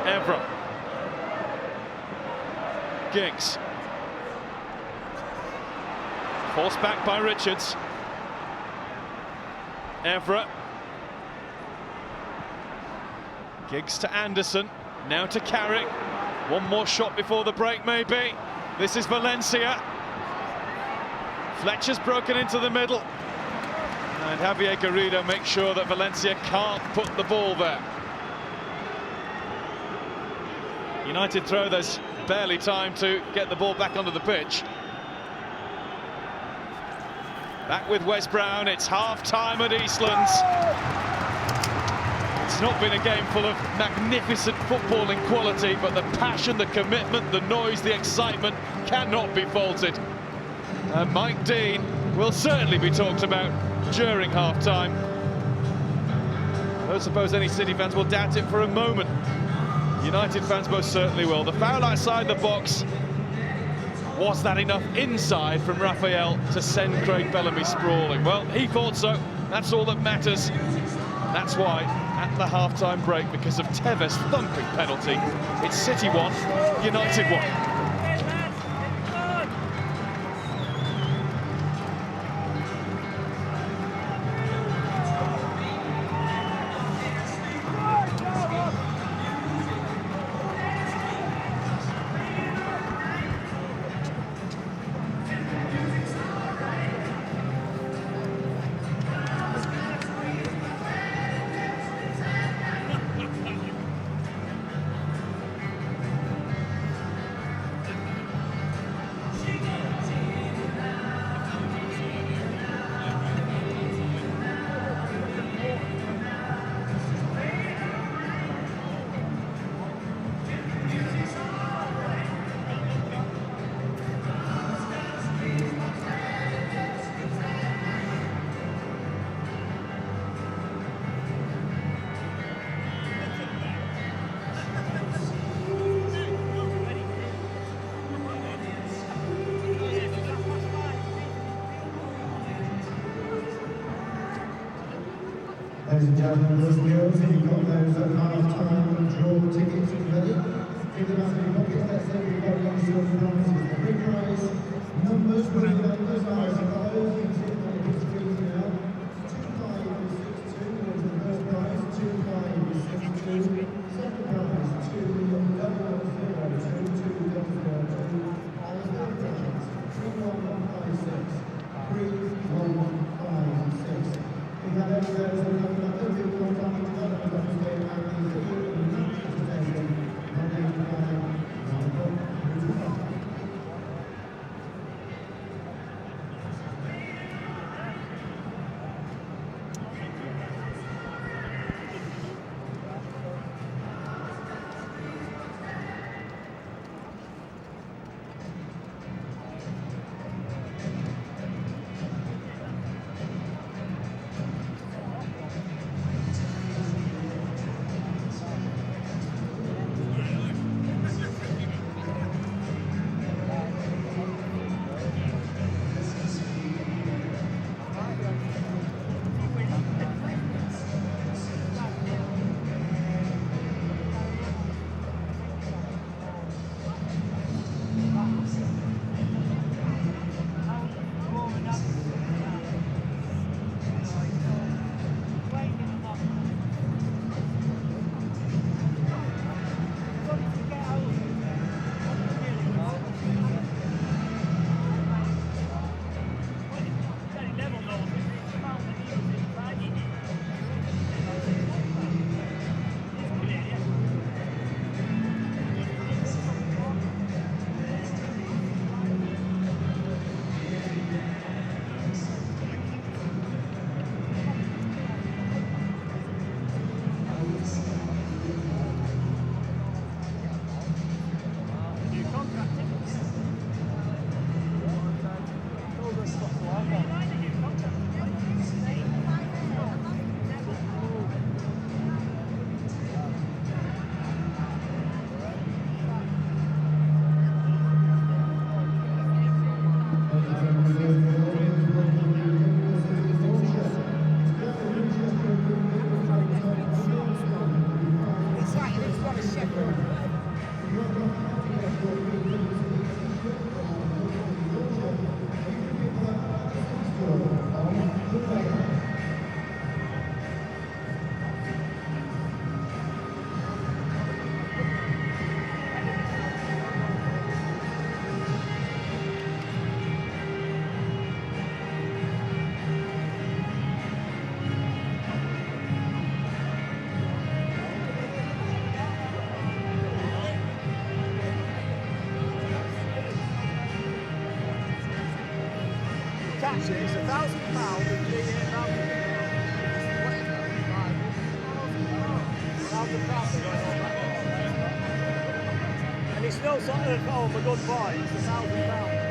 Speaker 2: Evra. Giggs. Forced back by Richards. Evra. Giggs to Anderson. Now to Carrick. One more shot before the break, maybe. This is Valencia. Fletcher's broken into the middle. And Javier Garrido makes sure that Valencia can't put the ball there. United throw, there's barely time to get the ball back onto the pitch. Back with Wes Brown, it's half-time at Eastlands. It's not been a game full of magnificent footballing quality, but the passion, the commitment, the noise, the excitement cannot be faulted. And Mike Dean will certainly be talked about during half-time. I don't suppose any City fans will doubt it for a moment. United fans most certainly will. The foul outside the box. Was that enough inside from Raphael to send Craig Bellamy sprawling? Well, he thought so. That's all that matters. That's why, at the half-time break, because of Tevez' thumping penalty, it's City 1, United 1.
Speaker 1: Ladies and gentlemen, those wheels, if you've got those at half-time draw tickets ready, give them out of your pockets. Let's say we've got lots of prizes. The big prize numbers will be numbers are as follows. You can see them on the big screen now. 2562 was the first prize, 2562. Second prize, 2002, 2202. And the third prize, 31156. 31156. We have every day as well, we have 30 people coming together with us today and these are here in the Manchester Stadium, Monday night,
Speaker 4: watch it. It's £1,000 and and it's still sort of, oh, I'm a good boy. It's £1,000.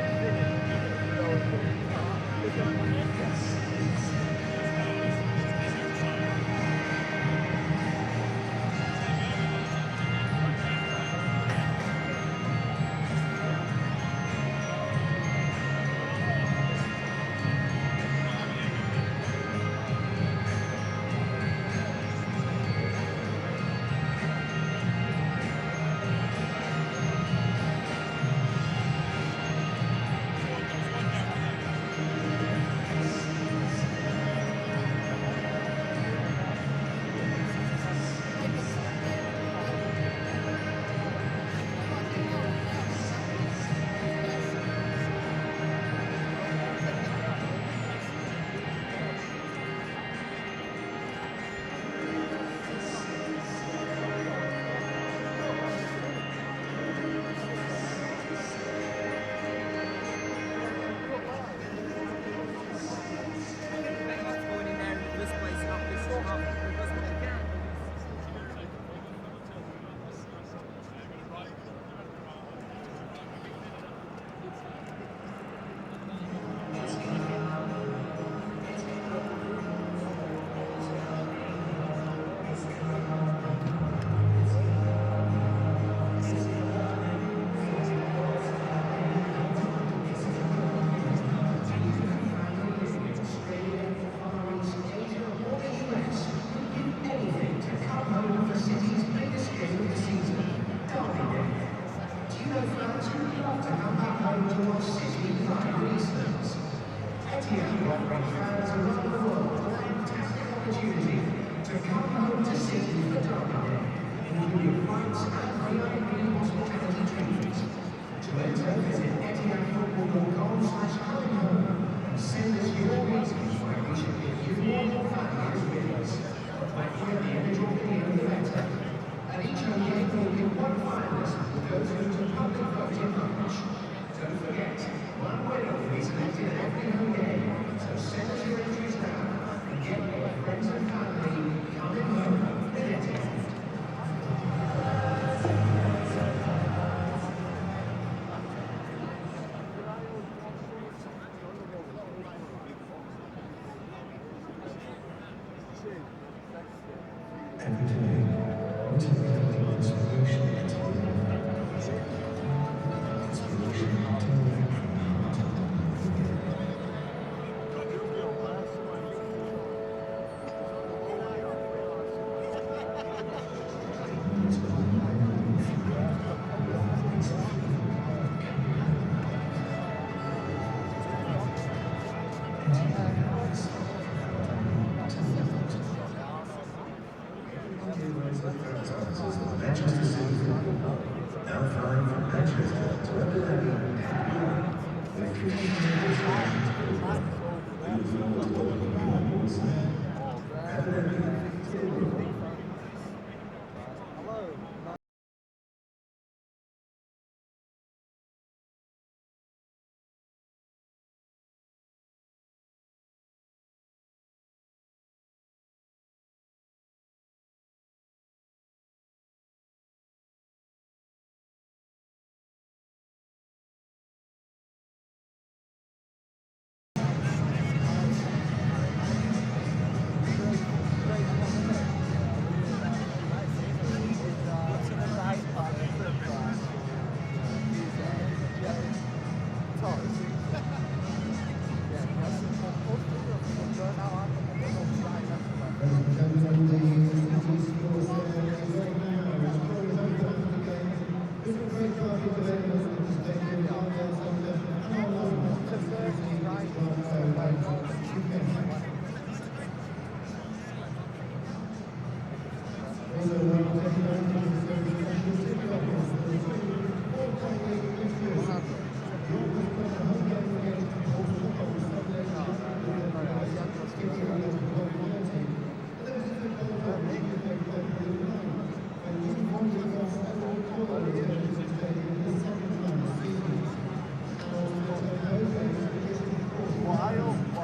Speaker 1: Manchester City football, now flying from Manchester to Abu Dhabi and beyond. With 15 years we look forward to welcoming you on board soon. Abu Dhabi football.
Speaker 4: Ohio.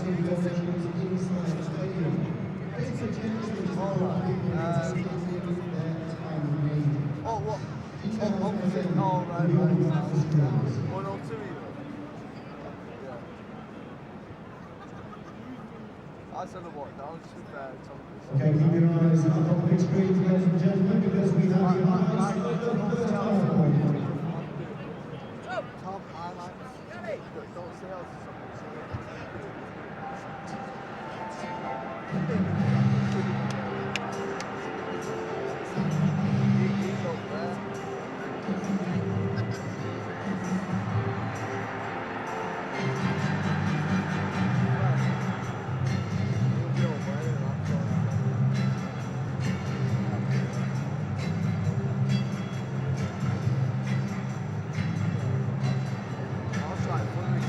Speaker 1: exciting donations inside the stadium. This suggests that all their time of need.
Speaker 5: Oh, what?
Speaker 1: Details
Speaker 5: Oh,
Speaker 1: are available
Speaker 5: oh, right,
Speaker 1: on the
Speaker 5: right.
Speaker 1: screens.
Speaker 5: 102 even. Yeah. I said what now, just with
Speaker 1: Okay, keep your eyes up on the big screens, ladies and gentlemen, because we have the highlights of the first half point.
Speaker 5: Top highlights. Don't say else. He's up there.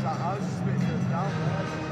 Speaker 5: I was just making it down there.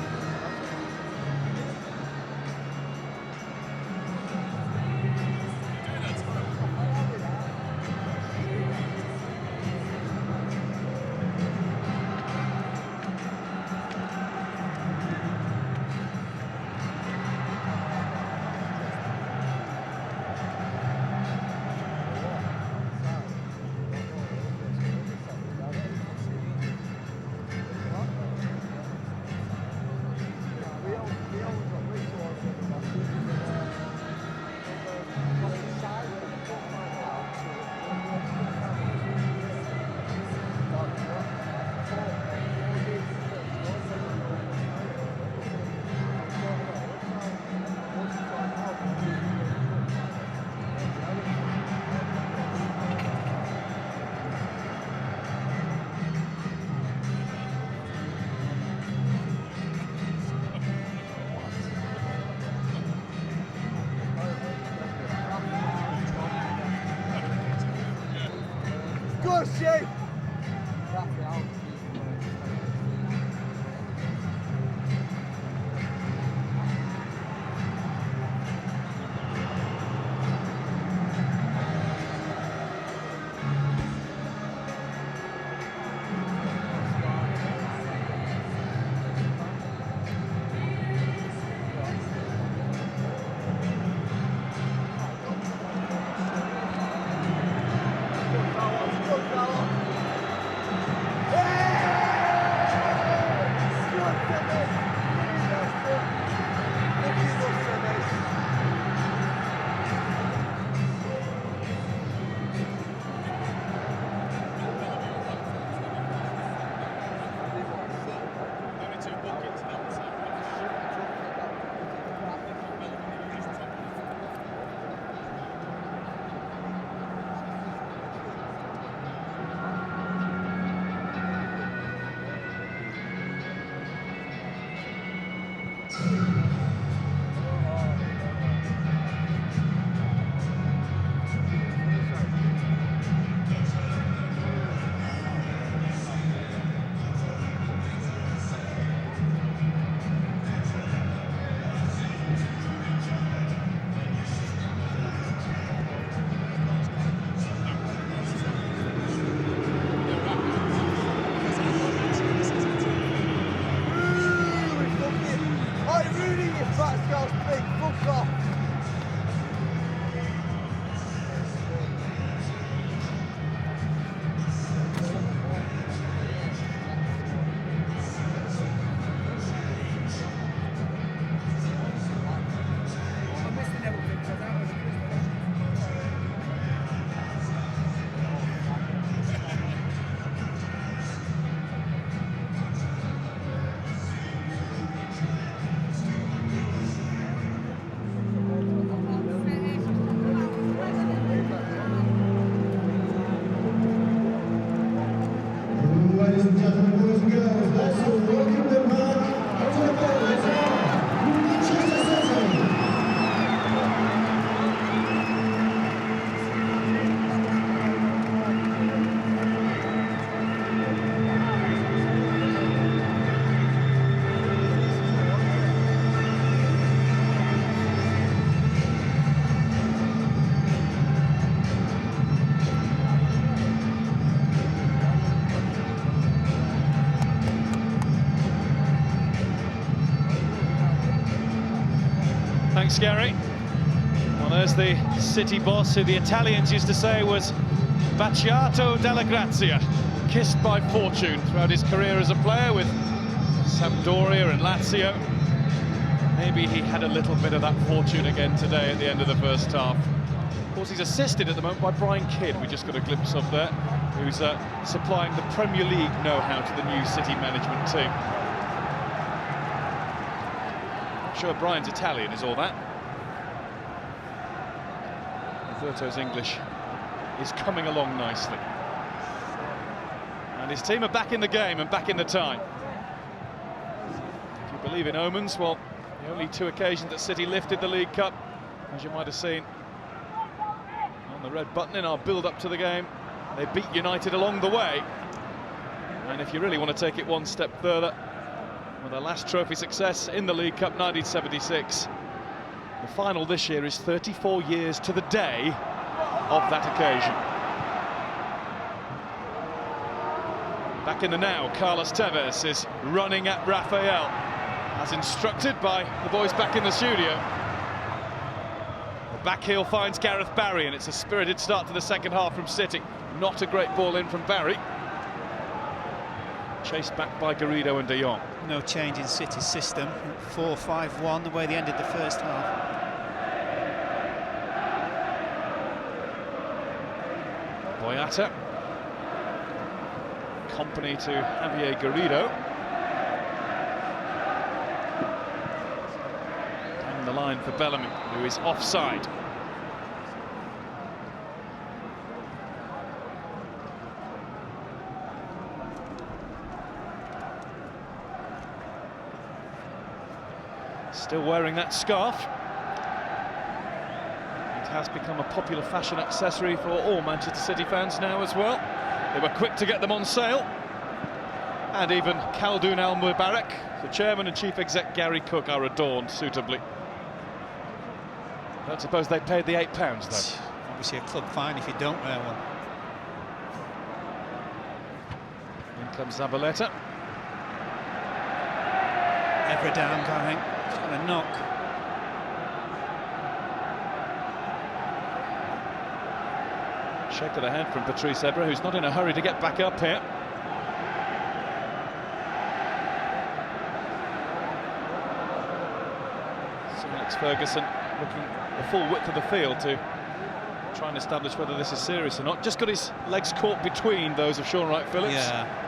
Speaker 5: Good shape!
Speaker 2: Thanks, Gary. Well, there's the City boss, who the Italians used to say was baciato dalla grazia, kissed by fortune throughout his career as a player with Sampdoria and Lazio. Maybe he had a little bit of that fortune again today at the end of the first half. Of course, he's assisted at the moment by Brian Kidd, we just got a glimpse of there, who's supplying the Premier League know-how to the new City management team. I'm sure Brian's Italian is all that. Roberto's English is coming along nicely. And his team are back in the game and back in the tie. If you believe in omens, well, the only two occasions that City lifted the League Cup, as you might have seen on the red button in our build-up to the game, they beat United along the way. And if you really want to take it one step further, well, their last trophy success in the League Cup, 1976. The final this year is 34 years to the day of that occasion. Back in the now, Carlos Tevez is running at Rafael, as instructed by the boys back in the studio. The back heel finds Gareth Barry, and it's a spirited start to the second half from City. Not a great ball in from Barry. Chased back by Garrido and De Jong.
Speaker 3: No change in City's system. 4-5-1, the way they ended the first half.
Speaker 2: Boyata. Company to Javier Garrido. Down the line for Bellamy, who is offside. Still wearing that scarf. It has become a popular fashion accessory for all Manchester City fans now as well. They were quick to get them on sale. And even Khaldoon Al-Mubarak, the chairman and chief exec Gary Cook, are adorned suitably. I don't suppose they paid the £8 though.
Speaker 3: Obviously a club fine if you don't wear one.
Speaker 2: In comes Zabaleta.
Speaker 3: Evra down, I think. He's got a knock.
Speaker 2: Shake of the hand from Patrice Evra, who's not in a hurry to get back up here. So Alex Ferguson looking the full width of the field to try and establish whether this is serious or not. Just got his legs caught between those of Sean Wright-Phillips.
Speaker 3: Yeah.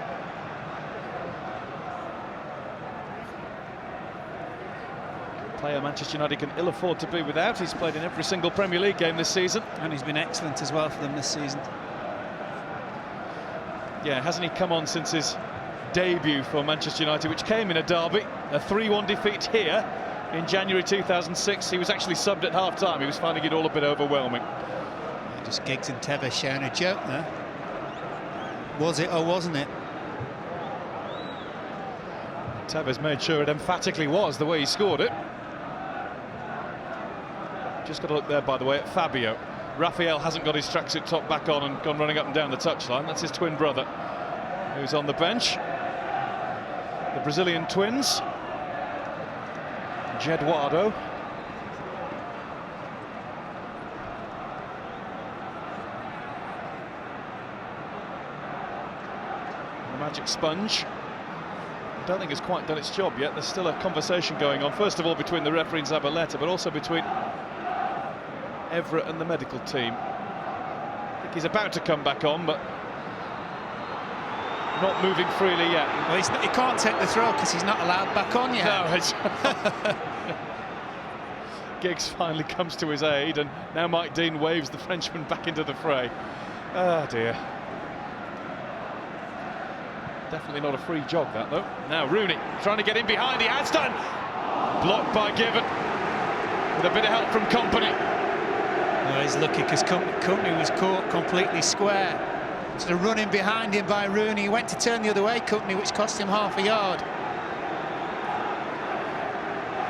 Speaker 2: Player Manchester United can ill afford to be without. He's played in every single Premier League game this season.
Speaker 3: And he's been excellent as well for them this season.
Speaker 2: Yeah, hasn't he come on since his debut for Manchester United, which came in a derby, a 3-1 defeat here in January 2006. He was actually subbed at half-time. He was finding it all a bit overwhelming.
Speaker 3: Just Giggs and Tevez sharing a joke there. Was it or wasn't it?
Speaker 2: Tevez made sure it emphatically was the way he scored it. Just got to look there, by the way, at Fabio. Rafael hasn't got his tracksuit top back on and gone running up and down the touchline. That's his twin brother, who's on the bench. The Brazilian twins. Jedwado. The magic sponge. I don't think it's quite done its job yet. There's still a conversation going on, first of all between the referee and Zabaleta, but also between Evra and the medical team. I think he's about to come back on, but not moving freely yet.
Speaker 3: Well, he can't take the throw because he's not allowed back on yet.
Speaker 2: No, it's Giggs finally comes to his aid, and now Mike Dean waves the Frenchman back into the fray. Oh dear. Definitely not a free jog, that, though. Now Rooney trying to get in behind. He has done. Blocked by Given. With a bit of help from Company.
Speaker 3: Well, he's lucky because Company was caught completely square. Sort of running behind him by Rooney. He went to turn the other way, Company, which cost him half a yard.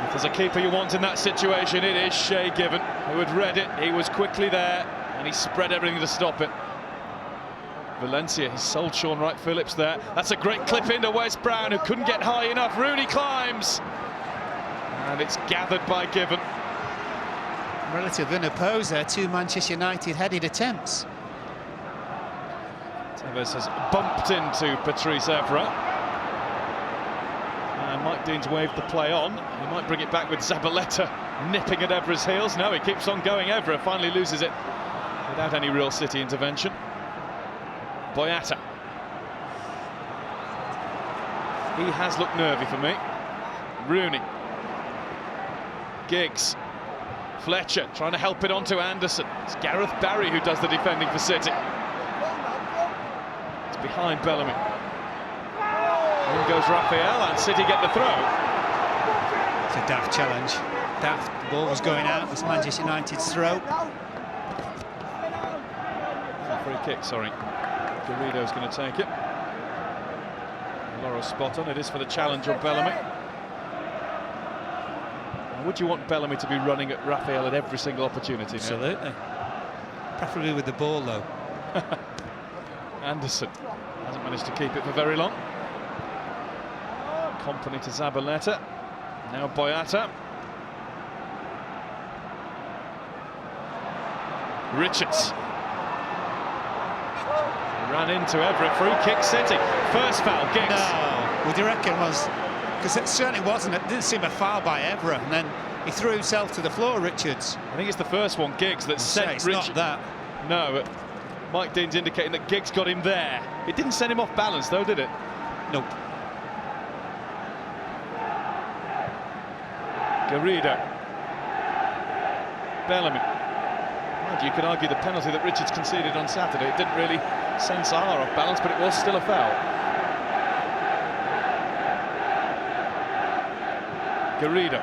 Speaker 2: If there's a keeper you want in that situation, it is Shay Given, who had read it. He was quickly there, and he spread everything to stop it. Valencia, he sold Sean Wright-Phillips there. That's a great clip into Wes Brown, who couldn't get high enough. Rooney climbs, and it's gathered by Given.
Speaker 3: relative unopposed, two Manchester United headed attempts.
Speaker 2: Tevez has bumped into Patrice Evra. And Mike Dean's waved the play on. He might bring it back with Zabaleta nipping at Evra's heels. No, he keeps on going. Evra finally loses it without any real City intervention. Boyata. He has looked nervy for me. Rooney. Giggs. Fletcher trying to help it onto Anderson. It's Gareth Barry who does the defending for City. It's behind Bellamy. In goes Raphael and City get the throw.
Speaker 3: It's a daft challenge. Daft. The ball was going out. It's Manchester United's throw.
Speaker 2: Free kick, sorry. Garrido's going to take it. Laurel spot on. It is for the challenge on Bellamy. Would you want Bellamy to be running at Raphael at every single opportunity?
Speaker 3: Absolutely. Preferably with the ball, though.
Speaker 2: Anderson hasn't managed to keep it for very long. Kompany to Zabaleta. Now Boyata. Richards. Ran into Evra. Free kick City. First foul, Giggs.
Speaker 3: No, would you reckon was? Because it certainly wasn't. It didn't seem a foul by Evra, and then he threw himself to the floor, Richards.
Speaker 2: I think it's the first one, Giggs, that sent
Speaker 3: It's
Speaker 2: Richards.
Speaker 3: not that.
Speaker 2: No, but Mike Dean's indicating that Giggs got him there. It didn't send him off balance, though, did it?
Speaker 3: Nope.
Speaker 2: Garrido. Bellamy. Mind you could argue the penalty that Richards conceded on Saturday, it didn't really send Salah off balance, but it was still a foul. Garrido.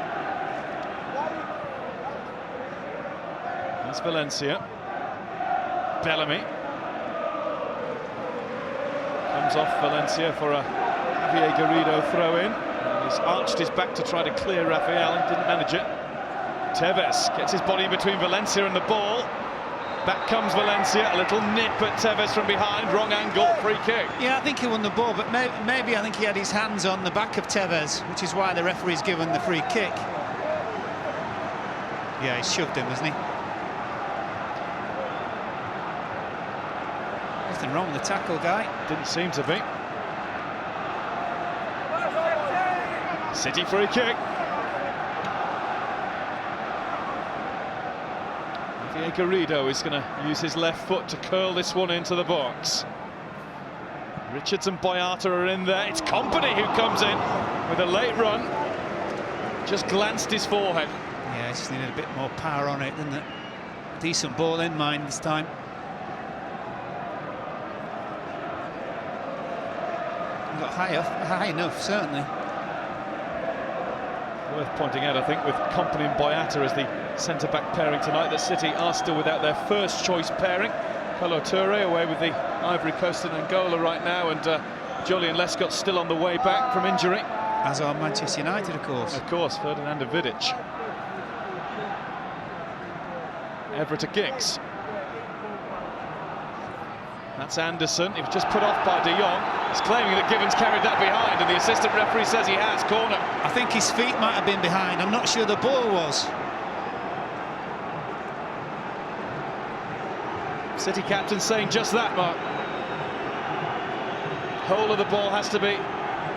Speaker 2: That's Valencia. Bellamy. Comes off Valencia for a Javier Garrido throw-in. He's arched his back to try to clear Raphael and didn't manage it. Tevez gets his body in between Valencia and the ball. Back comes Valencia, a little nip at Tevez from behind, wrong angle, free kick.
Speaker 3: Yeah, I think he won the ball, but maybe I think he had his hands on the back of Tevez, which is why the referee's given the free kick. Yeah, he shoved him, hasn't he? Nothing wrong with the tackle, guy.
Speaker 2: Didn't seem to be. City free kick. Javier Garrido is going to use his left foot to curl this one into the box. Richards and Boyata are in there. It's Kompany who comes in with a late run. Just glanced his forehead.
Speaker 3: Yeah, he just needed a bit more power on it, didn't it? Decent ball in mind this time. Got high enough, certainly.
Speaker 2: Worth pointing out, I think, with Kompany and Boyata as the centre-back pairing tonight, that City are still without their first choice pairing. Kolo Touré away with the Ivory Coast and Angola right now, and Julian Lescott's still on the way back from injury.
Speaker 3: As are Manchester United, of course.
Speaker 2: Of course, Ferdinand Vidic. Evra to Giggs. That's Anderson. He was just put off by De Jong. He's claiming that Gibbons carried that behind, and the assistant referee says he has. Corner.
Speaker 3: I think his feet might have been behind. I'm not sure the ball was.
Speaker 2: City captain saying just that, Mark. Whole of the ball has to be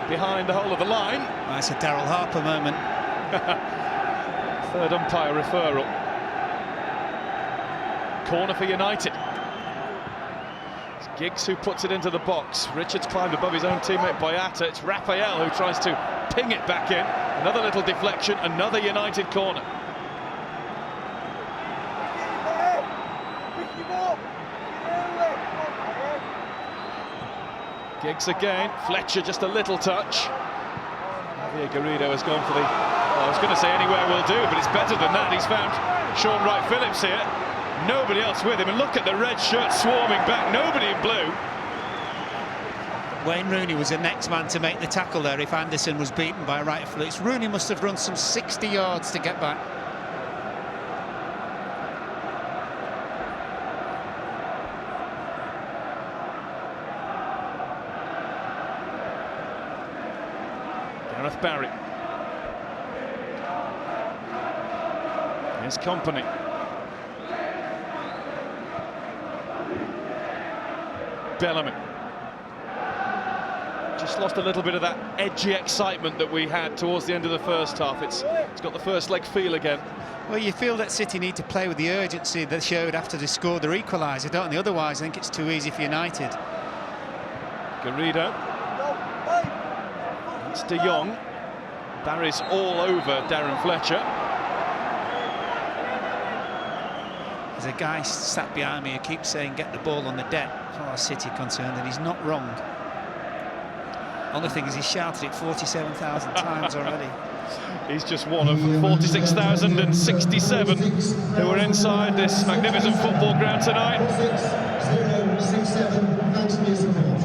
Speaker 2: behind the whole of the line.
Speaker 3: That's a Daryl Harper moment.
Speaker 2: Third umpire referral. Corner for United. It's Giggs who puts it into the box. Richards climbed above his own teammate Boyata. It's Raphael who tries to ping it back in. Another little deflection, another United corner. Giggs again, Fletcher just a little touch. Javier Garrido has gone for the, well, I was going to say anywhere will do, but it's better than that. He's found Sean Wright-Phillips here. Nobody else with him, and look at the red shirt swarming back, nobody in blue.
Speaker 3: Wayne Rooney was the next man to make the tackle there if Anderson was beaten by Wright-Phillips. Rooney must have run some 60 yards to get back.
Speaker 2: Gareth Barry. Here's Kompany. Bellamy. Just lost a little bit of that edgy excitement that we had towards the end of the first half. It's got the first leg feel again.
Speaker 3: Well, you feel that City need to play with the urgency they showed after they scored their equaliser, don't they? Otherwise, I think it's too easy for United.
Speaker 2: Garrido. It's De Jong. Barry's all over Darren Fletcher.
Speaker 3: There's a guy sat behind me who keeps saying get the ball on the deck as far as City are concerned, and he's not wrong. Only thing is he's shouted it 47,000 times already.
Speaker 2: He's just one of 46,067 who are inside this magnificent football ground tonight.
Speaker 1: 067, thanks for your support.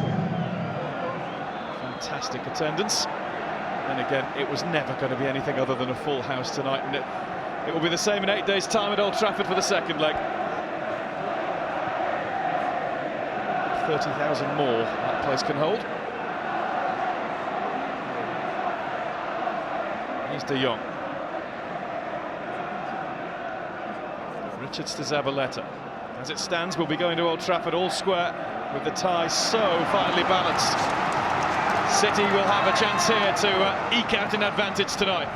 Speaker 2: Fantastic attendance. Then again, it was never going to be anything other than a full house tonight, and it will be the same in 8 days' time at Old Trafford for the second leg. 30,000 more that place can hold. Here's De Jong. Richards to Zabaleta. As it stands, we'll be going to Old Trafford all square with the tie so finely balanced. City will have a chance here to eke out an advantage tonight.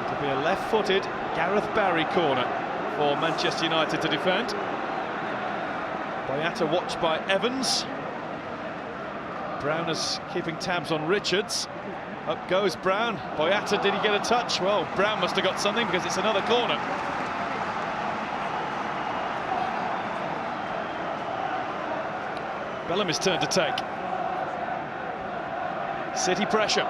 Speaker 2: It'll be a left-footed Gareth Barry corner for Manchester United to defend. Boyata watched by Evans. Brown is keeping tabs on Richards. Up goes Brown. Boyata, did he get a touch? Well, Brown must have got something because it's another corner. Bellamy's turn to take. City pressure.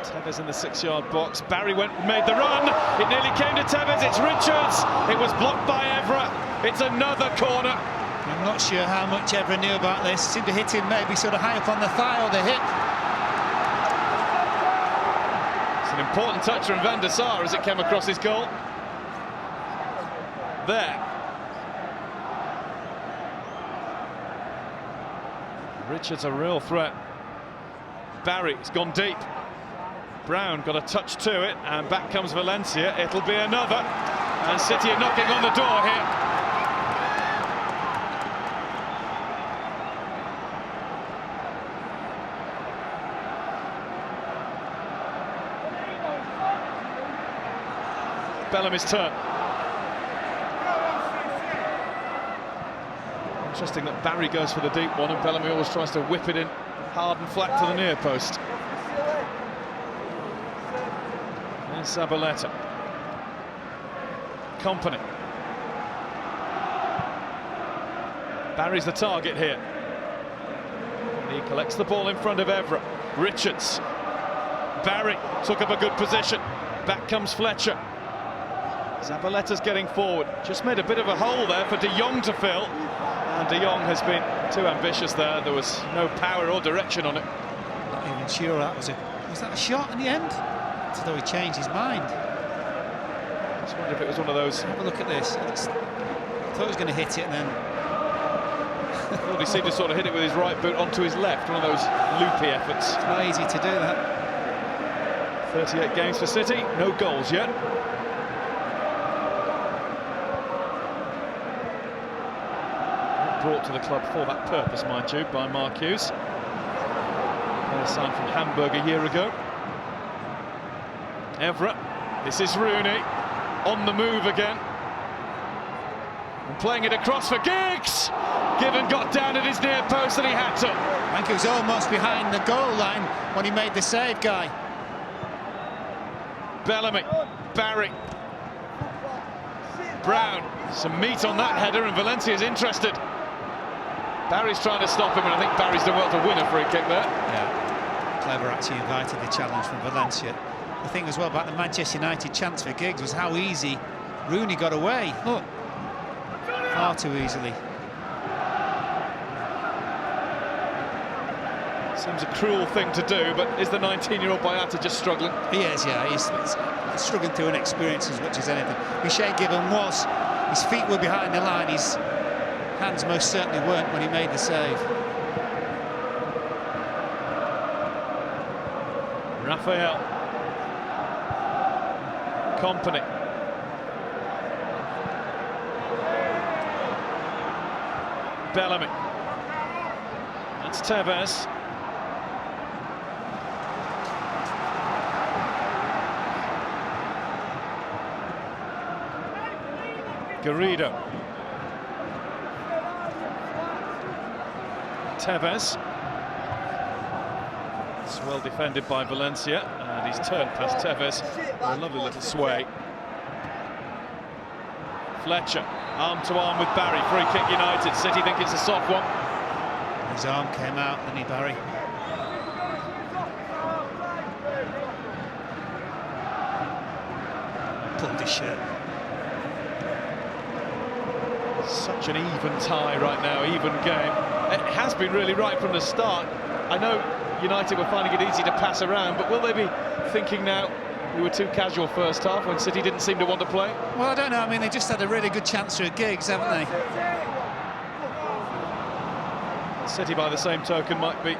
Speaker 2: Tevez in the 6-yard box. Barry made the run. It nearly came to Tevez. It's Richards. It was blocked by Evra. It's another corner.
Speaker 3: I'm not sure how much Evra knew about this. Seemed to hit him maybe sort of high up on the thigh or the hip.
Speaker 2: It's an important touch from Van der Sar as it came across his goal. There. Richards a real threat. Barry's gone deep. Brown got a touch to it, and back comes Valencia. It'll be another, and City are knocking on the door here. Bellamy's turn. Interesting that Barry goes for the deep one, and Bellamy always tries to whip it in hard and flat to the near post. There's Zabaleta. Kompany. Barry's the target here. And he collects the ball in front of Evra. Richards. Barry took up a good position. Back comes Fletcher. Zabaleta's getting forward. Just made a bit of a hole there for De Jong to fill. And De Jong has been too ambitious there. There was no power or direction on it.
Speaker 3: Not even sure that was that a shot in the end? As though he changed his mind.
Speaker 2: Just wonder if it was one of those.
Speaker 3: Have a look at this. I thought he was going to hit it, and then
Speaker 2: Well, he seemed to sort of hit it with his right boot onto his left. One of those loopy efforts.
Speaker 3: it's not easy to do that.
Speaker 2: 38 games for City, no goals yet. Brought to the club for that purpose, mind you, by Mark Hughes. Player signed from Hamburg a year ago. Evra, this is Rooney, on the move again. And playing it across for Giggs! Given got down at his near post and he had to.
Speaker 3: I think he was almost behind the goal line when he made the save, Guy.
Speaker 2: Bellamy, Barry. Brown, some meat on that header, and Valencia's interested. Barry's trying to stop him, and I think Barry's done well to win a free kick there.
Speaker 3: Yeah, Clever actually invited the challenge from Valencia. The thing as well about the Manchester United chance for Giggs was how easy Rooney got away. Look, far too easily.
Speaker 2: Seems a cruel thing to do, but is the 19-year-old Boyata just struggling?
Speaker 3: He is, yeah. He's struggling through inexperience as much as anything. Michel Given was. His feet were behind the line. His hands most certainly weren't when he made the save.
Speaker 2: Raphael. Kompany. Bellamy. That's Tevez. Garrido. Tevez. It's well defended by Valencia, and he's turned past Tevez. A lovely little sway. Fletcher, arm to arm with Barry. Free kick United. City think it's a soft one.
Speaker 3: His arm came out, didn't he, Barry? Pulled his shirt.
Speaker 2: Such an even tie right now, even game. It has been really right from the start. I know United were finding it easy to pass around, but will they be thinking now we were too casual first half when City didn't seem to want to play?
Speaker 3: Well, I don't know. I mean, they just had a really good chance through Giggs, haven't they?
Speaker 2: City, by the same token, might be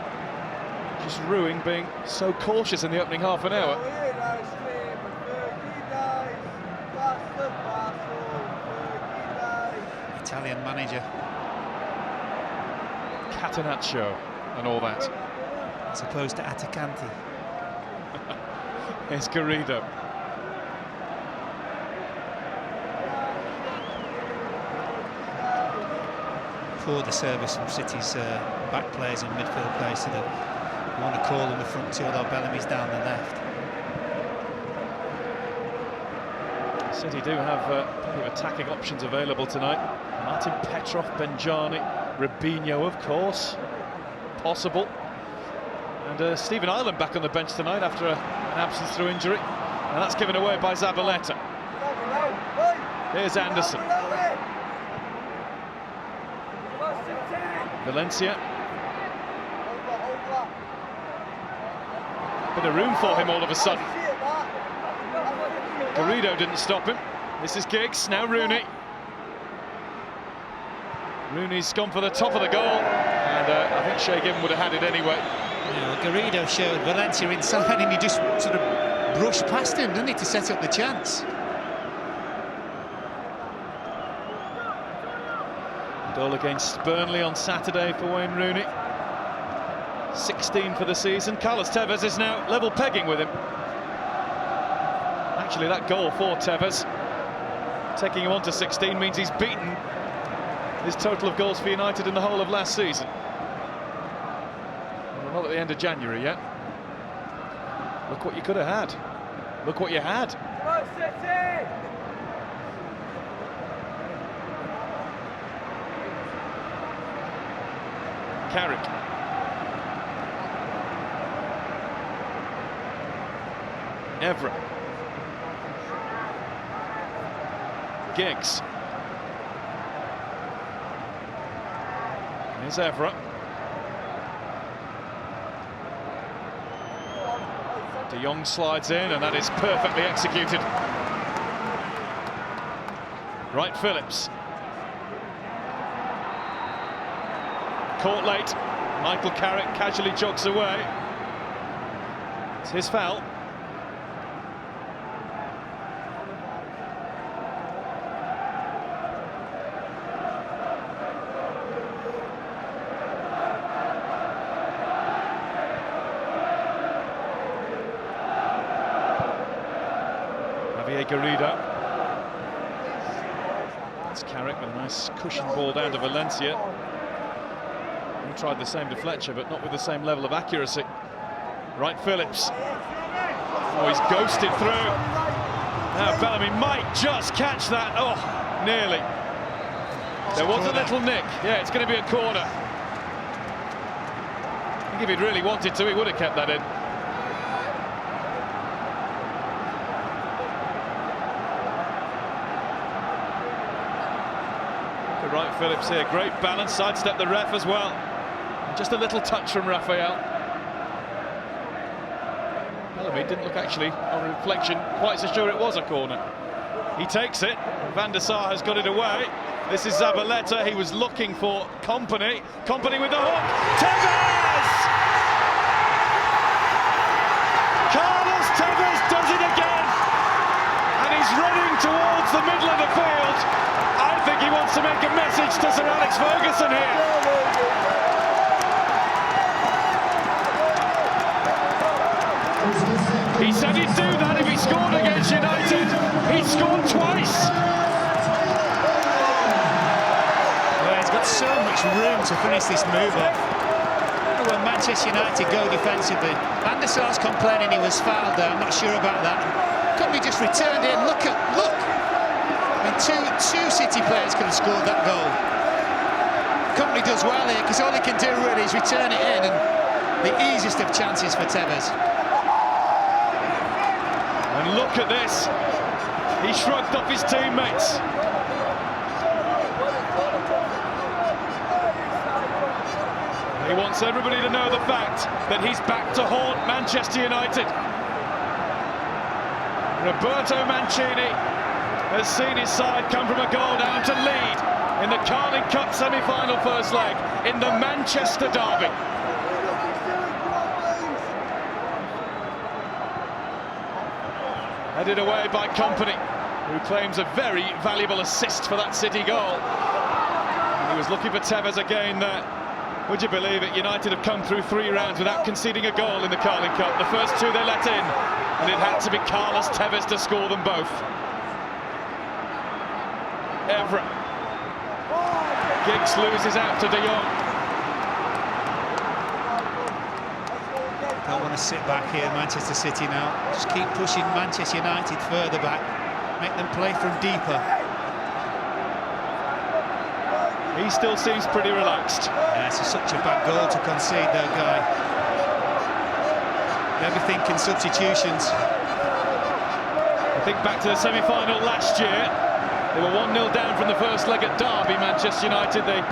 Speaker 2: just ruining being so cautious in the opening half an hour.
Speaker 3: Italian manager.
Speaker 2: Catenaccio and all that.
Speaker 3: As opposed to Attacanti.
Speaker 2: Here's Garrido.
Speaker 3: Poor the service from City's back players and midfield players to the want to call in the front two, although Bellamy's down the left.
Speaker 2: City do have plenty of attacking options available tonight. Martin Petrov, Benjani, Robinho, of course, possible. And Stephen Ireland back on the bench tonight after an absence through injury. And that's given away by Zabaleta. Here's Anderson. Valencia. Bit of room for him all of a sudden. Garrido didn't stop him. This is Giggs, now Rooney. Rooney's gone for the top of the goal, and I think Shay Given would have had it anyway.
Speaker 3: Yeah, Garrido showed Valencia inside and he just sort of brushed past him, didn't he, to set up the chance.
Speaker 2: Goal against Burnley on Saturday for Wayne Rooney. 16 for the season. Carlos Tevez is now level pegging with him. Actually, that goal for Tevez, taking him on to 16, means he's beaten his total of goals for United in the whole of last season. We're not at the end of January yet. Look what you could have had. Look what you had. Carrick. Evra. Giggs. Here's Evra. De Jong slides in, and that is perfectly executed. Wright Phillips. Caught late. Michael Carrick casually jogs away. It's his foul. Javier Garrido. It's Carrick with a nice cushion ball down to Valencia. He tried the same to Fletcher, but not with the same level of accuracy. Wright Phillips. Oh, he's ghosted through. Now Bellamy might just catch that. Oh, nearly. There was a little nick. Yeah, it's going to be a corner. I think if he'd really wanted to, he would have kept that in. Wright Phillips here, great balance, sidestep the ref as well. Just a little touch from Raphael. Bellamy didn't look actually, on reflection, quite so sure it was a corner. He takes it, Van der Sar has got it away. This is Zabaleta, he was looking for Kompany. Kompany with the hook, Tevez! Carlos Tevez does it again, and he's running towards the middle of the field. I think he wants to make a message to Sir Alex Ferguson here. He said he'd do that if he scored against United. He scored twice.
Speaker 3: Well, he's got so much room to finish this move off. When Manchester United go defensively, Van der Sar's complaining he was fouled there. I'm not sure about that. Company just returned in. Look! I mean, two City players could have scored that goal. Company does well here because all he can do really is return it in, and the easiest of chances for Tevez.
Speaker 2: And look at this. He shrugged off his teammates. He wants everybody to know the fact that he's back to haunt Manchester United. Roberto Mancini has seen his side come from a goal down to lead in the Carling Cup semi-final first leg in the Manchester derby. Headed away by Kompany, who claims a very valuable assist for that City goal. And he was looking for Tevez again there. Would you believe it? United have come through 3 rounds without conceding a goal in the Carling Cup. The first 2 they let in, and it had to be Carlos Tevez to score them both. Evra. Giggs loses out to De Jong.
Speaker 3: Don't want to sit back here, Manchester City now. Just keep pushing Manchester United further back. Make them play from deeper.
Speaker 2: He still seems pretty relaxed.
Speaker 3: Yeah, it's such a bad goal to concede, though, Guy. Never thinking substitutions.
Speaker 2: I think back to the semi-final last year. They were 1-0 down from the first leg at Derby, Manchester United. They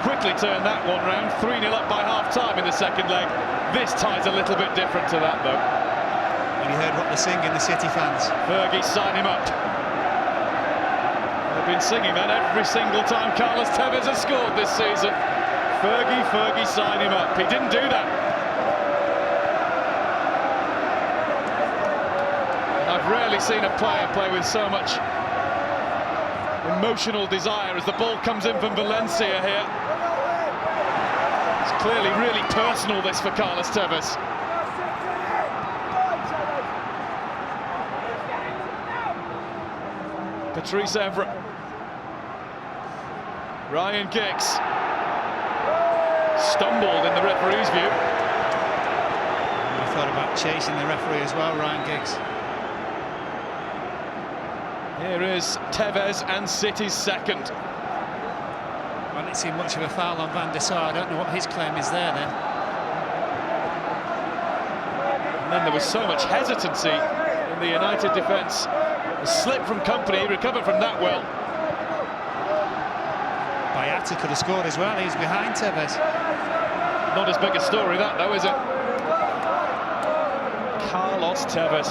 Speaker 2: quickly turned that one round, 3-0 up by half-time in the second leg. This tie's a little bit different to that, though.
Speaker 3: And you heard what they're singing, the City fans.
Speaker 2: Fergie, sign him up. Been singing that every single time Carlos Tevez has scored this season. Fergie, sign him up. He didn't do that. I've rarely seen a player play with so much emotional desire as the ball comes in from Valencia here. It's clearly really personal, this, for Carlos Tevez. Patrice Evra. Ryan Giggs stumbled in the referee's view.
Speaker 3: I thought about chasing the referee as well, Ryan Giggs.
Speaker 2: Here is Tevez and City's second.
Speaker 3: I didn't see much of a foul on Van der Sar. I don't know what his claim is there then.
Speaker 2: And then there was so much hesitancy in the United defence. A slip from Kompany, he recovered from that well.
Speaker 3: Boyata could have scored as well, he's behind Tevez.
Speaker 2: Not as big a story that though, is it? Carlos Tevez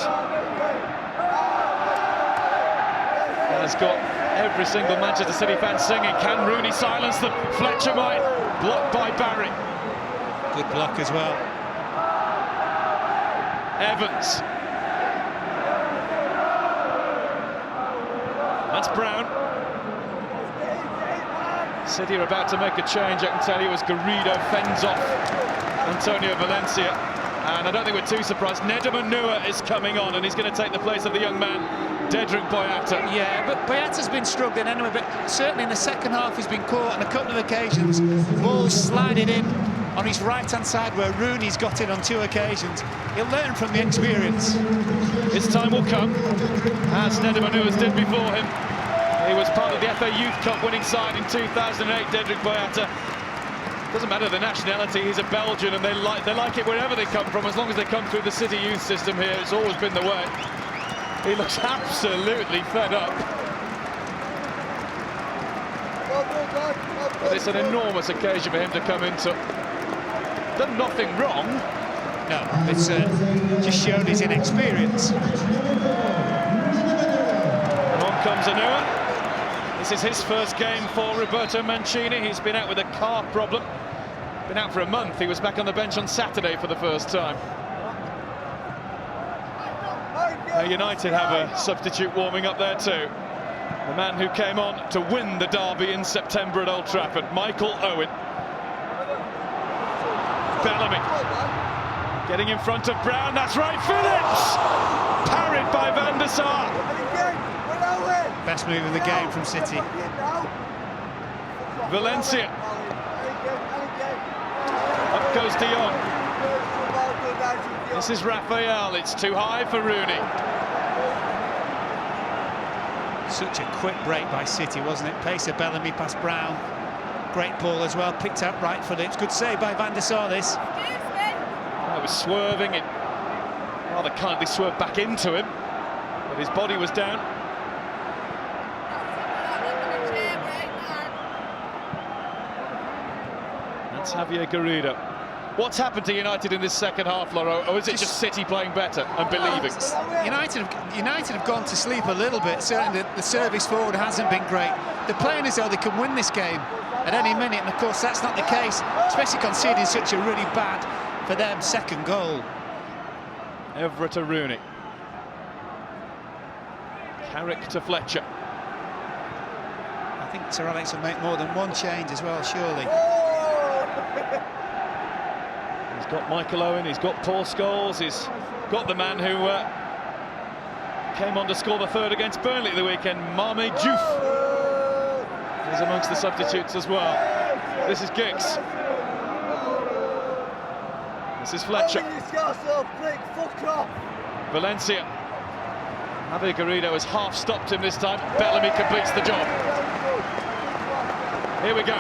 Speaker 2: has got every single Manchester City fan singing. Can Rooney silence them? Fletcher might. Blocked by Barry.
Speaker 3: Good block as well.
Speaker 2: Evans. That's Brown. City are about to make a change, I can tell you, as Garrido fends off Antonio Valencia. And I don't think we're too surprised. Nedum Onuoha is coming on, and he's going to take the place of the young man, Dedrick Boyata.
Speaker 3: Yeah, but Boyata's been struggling anyway, but certainly in the second half he's been caught on a couple of occasions. Balls sliding in on his right-hand side where Rooney's got in on 2 occasions. He'll learn from the experience.
Speaker 2: His time will come, as Nedum Onuoha's did before him. He was part of the FA Youth Cup winning side in 2008, Dedrick Boyata. Doesn't matter the nationality, he's a Belgian, and they like it wherever they come from, as long as they come through the City youth system here. It's always been the way. He looks absolutely fed up. But it's an enormous occasion for him to come into. Done nothing wrong.
Speaker 3: No, it's just shown his inexperience.
Speaker 2: And on comes Onuoha. This is his first game for Roberto Mancini. He's been out with a calf problem. Been out for a month. He was back on the bench on Saturday for the first time. United have a substitute warming up there too. The man who came on to win the derby in September at Old Trafford, Michael Owen. Bellamy getting in front of Brown, that's right, Phillips! Parried by Van der Sar.
Speaker 3: Best move of the game from City.
Speaker 2: Valencia. Up goes De Jong. This is Raphael, it's too high for Rooney.
Speaker 3: Such a quick break by City, wasn't it? Pace of Bellamy past Brown. Great ball as well, picked out right Phillips. Good save by Van der Sar, this.
Speaker 2: It was swerving, it rather kindly swerved back into him, but his body was down. That's Javier Garrido. What's happened to United in this second half, Loro? Or is it just City playing better and believing?
Speaker 3: United have gone to sleep a little bit. Certainly the service forward hasn't been great. They're playing as though they can win this game at any minute, and of course that's not the case, especially conceding such a really bad, for them, second goal.
Speaker 2: Evra to Rooney. Carrick to Fletcher.
Speaker 3: I think Sir Alex will make more than one change as well, surely.
Speaker 2: He's got Michael Owen, he's got Paul Scholes, he's got the man who came on to score the third against Burnley at the weekend, Mame Diouf. He's amongst the substitutes as well. This is Giggs. This is Fletcher. Valencia. Javier Garrido has half stopped him this time. Bellamy completes the job. Here we go.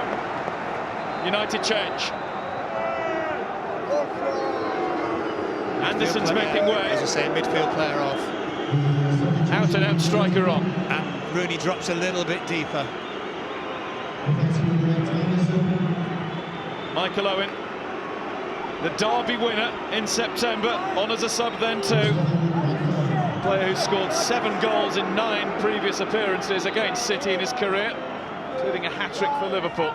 Speaker 2: United change. Anderson's making way.
Speaker 3: As I say, midfield player off.
Speaker 2: Out and out striker on.
Speaker 3: And Rooney drops a little bit deeper.
Speaker 2: Michael Owen, the derby winner in September, on as a sub then too. Player who scored 7 goals in 9 previous appearances against City in his career, including a hat-trick for Liverpool.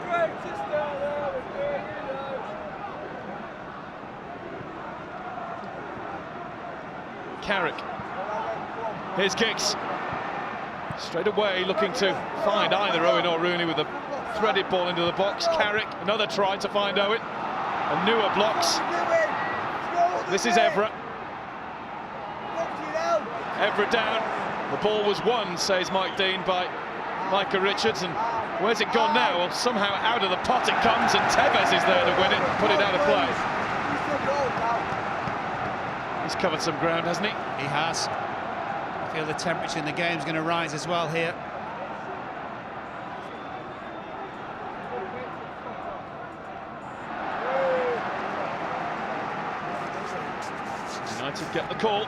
Speaker 2: Carrick. Here's Giggs. Straight away looking to find either Owen or Rooney with a threaded ball into the box. Carrick, another try to find Owen. And Neuer blocks. This is Evra. Evra down. The ball was won, says Mike Dean, by Micah Richards. And where's it gone now? Well, somehow out of the pot it comes, and Tevez is there to win it and put it out of play. He's covered some ground, hasn't he?
Speaker 3: He has. I feel the temperature in the game is going to rise as well here.
Speaker 2: United get the call.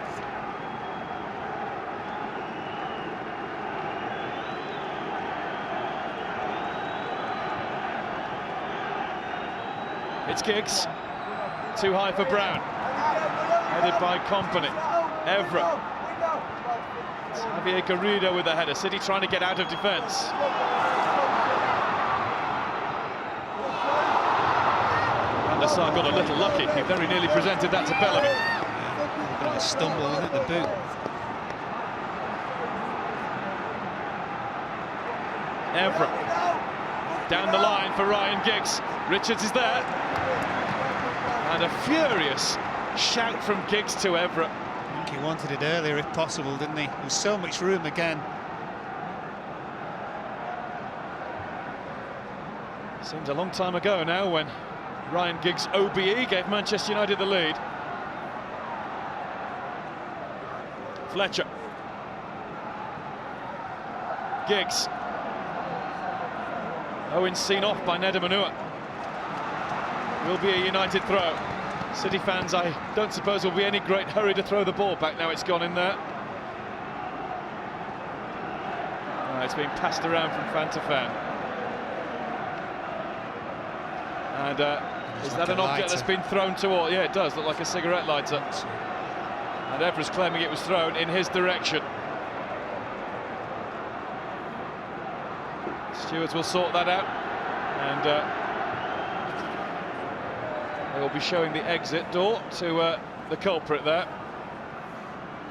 Speaker 2: It's Giggs. Too high for Brown. Headed by Kompany. Evra. It's Javier Garrido with the header. City trying to get out of defence. Van der Sar got a little lucky. He very nearly presented that to Bellamy.
Speaker 3: A bit of a stumble at the boot.
Speaker 2: Evra. Down the line for Ryan Giggs. Richards is there. And a furious shout from Giggs to Evra.
Speaker 3: I think he wanted it earlier if possible, didn't he? There was so much room again.
Speaker 2: Seems a long time ago now when Ryan Giggs' OBE gave Manchester United the lead. Fletcher. Giggs. Owen seen off by Nedum Onuoha. Will be a United throw. City fans, I don't suppose, will be any great hurry to throw the ball back now it's gone in there. It's being passed around from fan to fan. And is that an object that's been thrown toward? Yeah, it does look like a cigarette lighter. And Evra's claiming it was thrown in his direction. Stewards will sort that out, and they will be showing the exit door to the culprit there.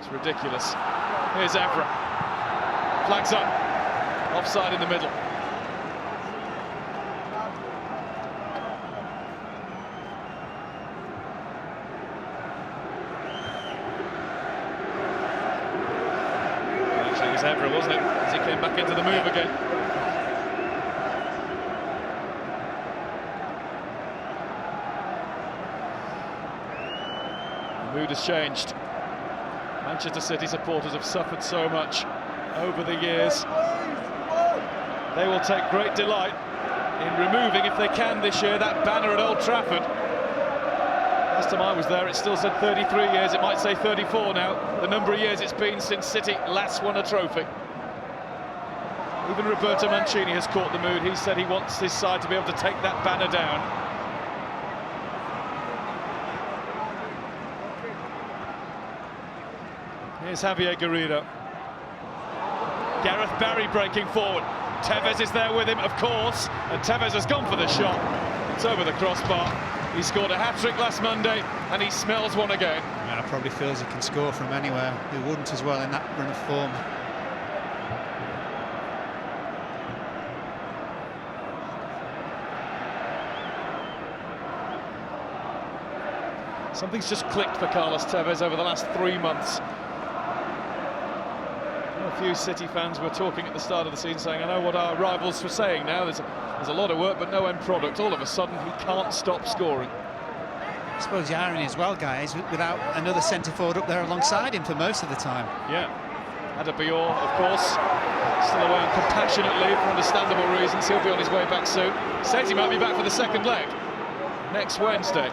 Speaker 2: It's ridiculous. Here's Evra. Flags up. Offside in the middle. Actually, it was Evra, wasn't it? As he came back into the move again. The mood has changed. Manchester City supporters have suffered so much over the years. They will take great delight in removing, if they can this year, that banner at Old Trafford. Last time I was there, it still said 33 years. It might say 34 now. The number of years it's been since City last won a trophy. Even Roberto Mancini has caught the mood. He said he wants his side to be able to take that banner down. Here's Javier Garrido. Gareth Barry breaking forward. Tevez is there with him, of course, and Tevez has gone for the shot. It's over the crossbar. He scored a hat-trick last Monday, and he smells one again.
Speaker 3: Yeah, probably feels he can score from anywhere. He wouldn't as well in that run of form.
Speaker 2: Something's just clicked for Carlos Tevez over the last 3 months. A few City fans were talking at the start of the season saying, I know what our rivals were saying now, there's a lot of work but no end product. All of a sudden he can't stop scoring.
Speaker 3: I suppose the irony as well, guys, without another centre-forward up there alongside him for most of the time.
Speaker 2: Yeah, Adebayor, of course, still away on compassionate leave for understandable reasons. He'll be on his way back soon. Says he might be back for the second leg next Wednesday.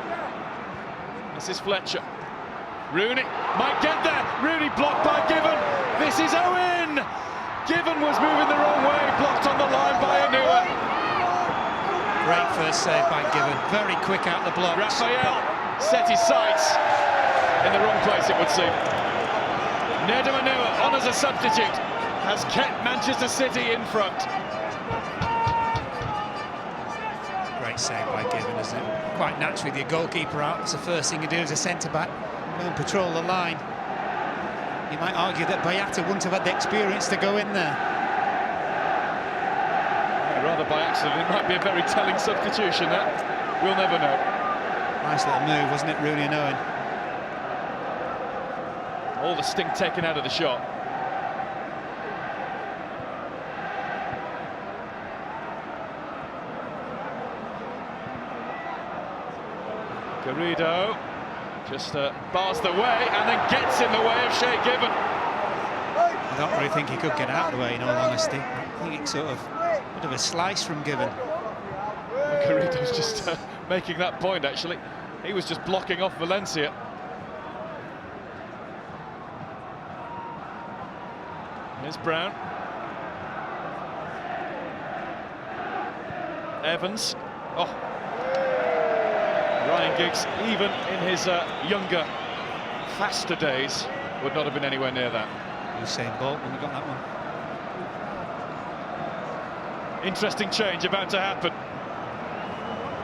Speaker 2: This is Fletcher. Rooney might get there. Rooney blocked by Given. This is Owen. Given was moving the wrong way, blocked on the line by Anua.
Speaker 3: Great first save by Given. Very quick out the blocks.
Speaker 2: Raphael set his sights in the wrong place, it would seem. Nedum Anua, on as a substitute, has kept Manchester City in front.
Speaker 3: Great save by Given, isn't it? Quite naturally, with your goalkeeper out, it's the first thing you do as a centre-back. Go and patrol the line. You might argue that Boyata wouldn't have had the experience to go in there.
Speaker 2: Rather by accident, it might be a very telling substitution, that. We'll never know.
Speaker 3: Nice little move, wasn't it, Rooney and Owen?
Speaker 2: All the sting taken out of the shot. Garrido just bars the way and then gets in the way of Shay Given.
Speaker 3: I don't really think he could get out of the way, in all honesty. I think it's sort of a bit of a slice from Given.
Speaker 2: Garrido's just making that point, actually. He was just blocking off Valencia. Here's Brown. Evans. Oh. Ryan Giggs, even in his younger, faster days, would not have been anywhere near that.
Speaker 3: Usain Bolt when we got that one.
Speaker 2: Interesting change about to happen.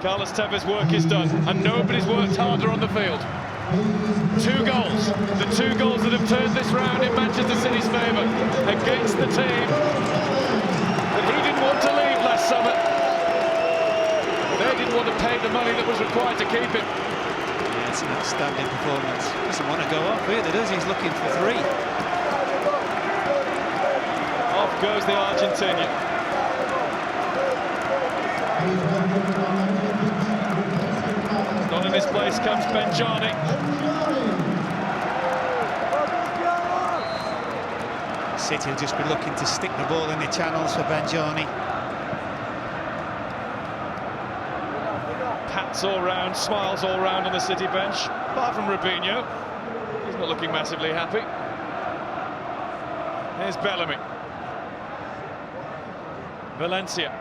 Speaker 2: Carlos Tevez' work is done, and nobody's worked harder on the field. 2 goals, the 2 goals that have turned this round in Manchester City's favour against the team that he didn't want to leave last summer. They didn't want to pay the money that was required to keep him.
Speaker 3: Yeah, it's an outstanding performance. Doesn't want to go off either, does he? He's looking for 3.
Speaker 2: Off goes the Argentinian. Not in his place comes Benjani.
Speaker 3: City will just be looking to stick the ball in the channels for Benjani.
Speaker 2: Pats all round, smiles all round on the City bench, apart from Robinho. He's not looking massively happy. Here's Bellamy. Valencia.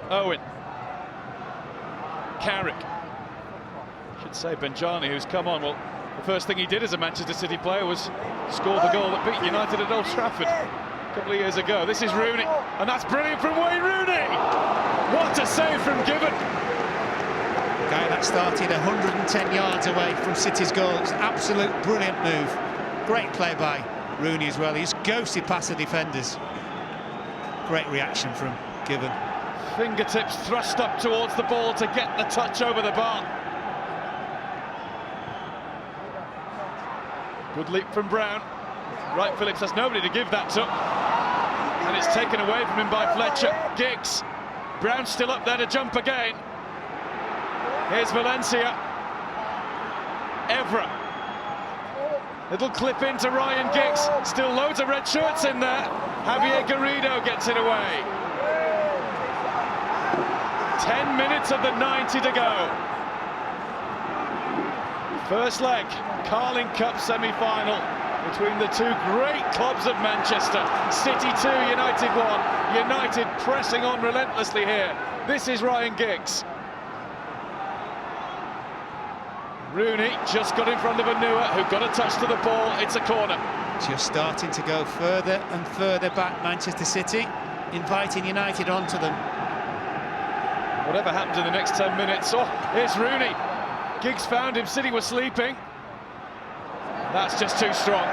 Speaker 2: Owen. Carrick. Should say Benjani, who's come on. Well, the first thing he did as a Manchester City player was score the goal that beat United at Old Trafford a couple of years ago. This is Rooney, and that's brilliant from Wayne Rooney. What a save from Given.
Speaker 3: guy that started 110 yards away from City's goal. It's an absolute brilliant move. Great play by Rooney as well. He's ghosted past the defenders. Great reaction from Given.
Speaker 2: Fingertips thrust up towards the ball to get the touch over the bar. Good leap from Brown. Wright Phillips has nobody to give that to. And it's taken away from him by Fletcher. Giggs. Brown still up there to jump again. Here's Valencia. Evra. Little clip into Ryan Giggs. Still loads of red shirts in there. Javier Garrido gets it away. 10 minutes of the 90 to go. First leg, Carling Cup semi-final between the two great clubs of Manchester. City 2, United 1. United pressing on relentlessly here. This is Ryan Giggs. Rooney just got in front of Anua, who got a touch to the ball. It's a corner.
Speaker 3: Just starting to go further and further back, Manchester City, inviting United onto them.
Speaker 2: Whatever happens in the next 10 minutes. Oh, here's Rooney. Giggs found him, City was sleeping. That's just too strong.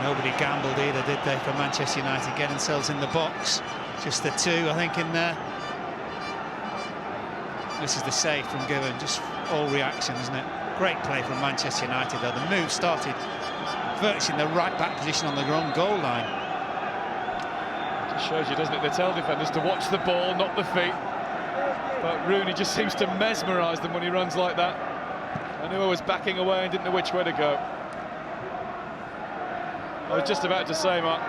Speaker 3: Nobody gambled either, did they, for Manchester United, getting themselves in the box. Just the two, I think, in there. This is the save from Given, just all reaction, isn't it? Great play from Manchester United, though. The move started virtually in the right-back position on the wrong goal line.
Speaker 2: It just shows you, doesn't it? They tell defenders to watch the ball, not the feet. But Rooney just seems to mesmerise them when he runs like that. Anua was backing away and didn't know which way to go. I was just about to say, Mark,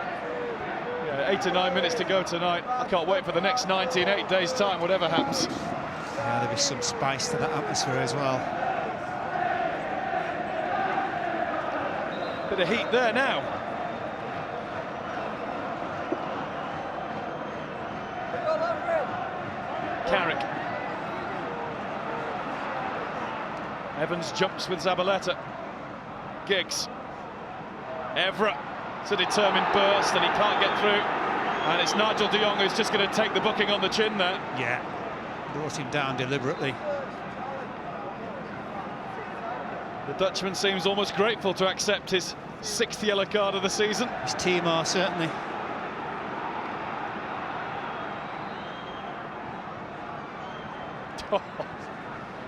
Speaker 2: 8 to 9 minutes to go tonight. I can't wait for the next 90 in 8 days' time, whatever happens.
Speaker 3: Yeah, there'll be some spice to that atmosphere as well.
Speaker 2: Bit of heat there now. Carrick. Evans jumps with Zabaleta. Giggs. Evra. It's a determined burst and he can't get through. And it's Nigel de Jong who's just going to take the booking on the chin there.
Speaker 3: Yeah, brought him down deliberately.
Speaker 2: The Dutchman seems almost grateful to accept his 6th yellow card of the season.
Speaker 3: His team are, certainly.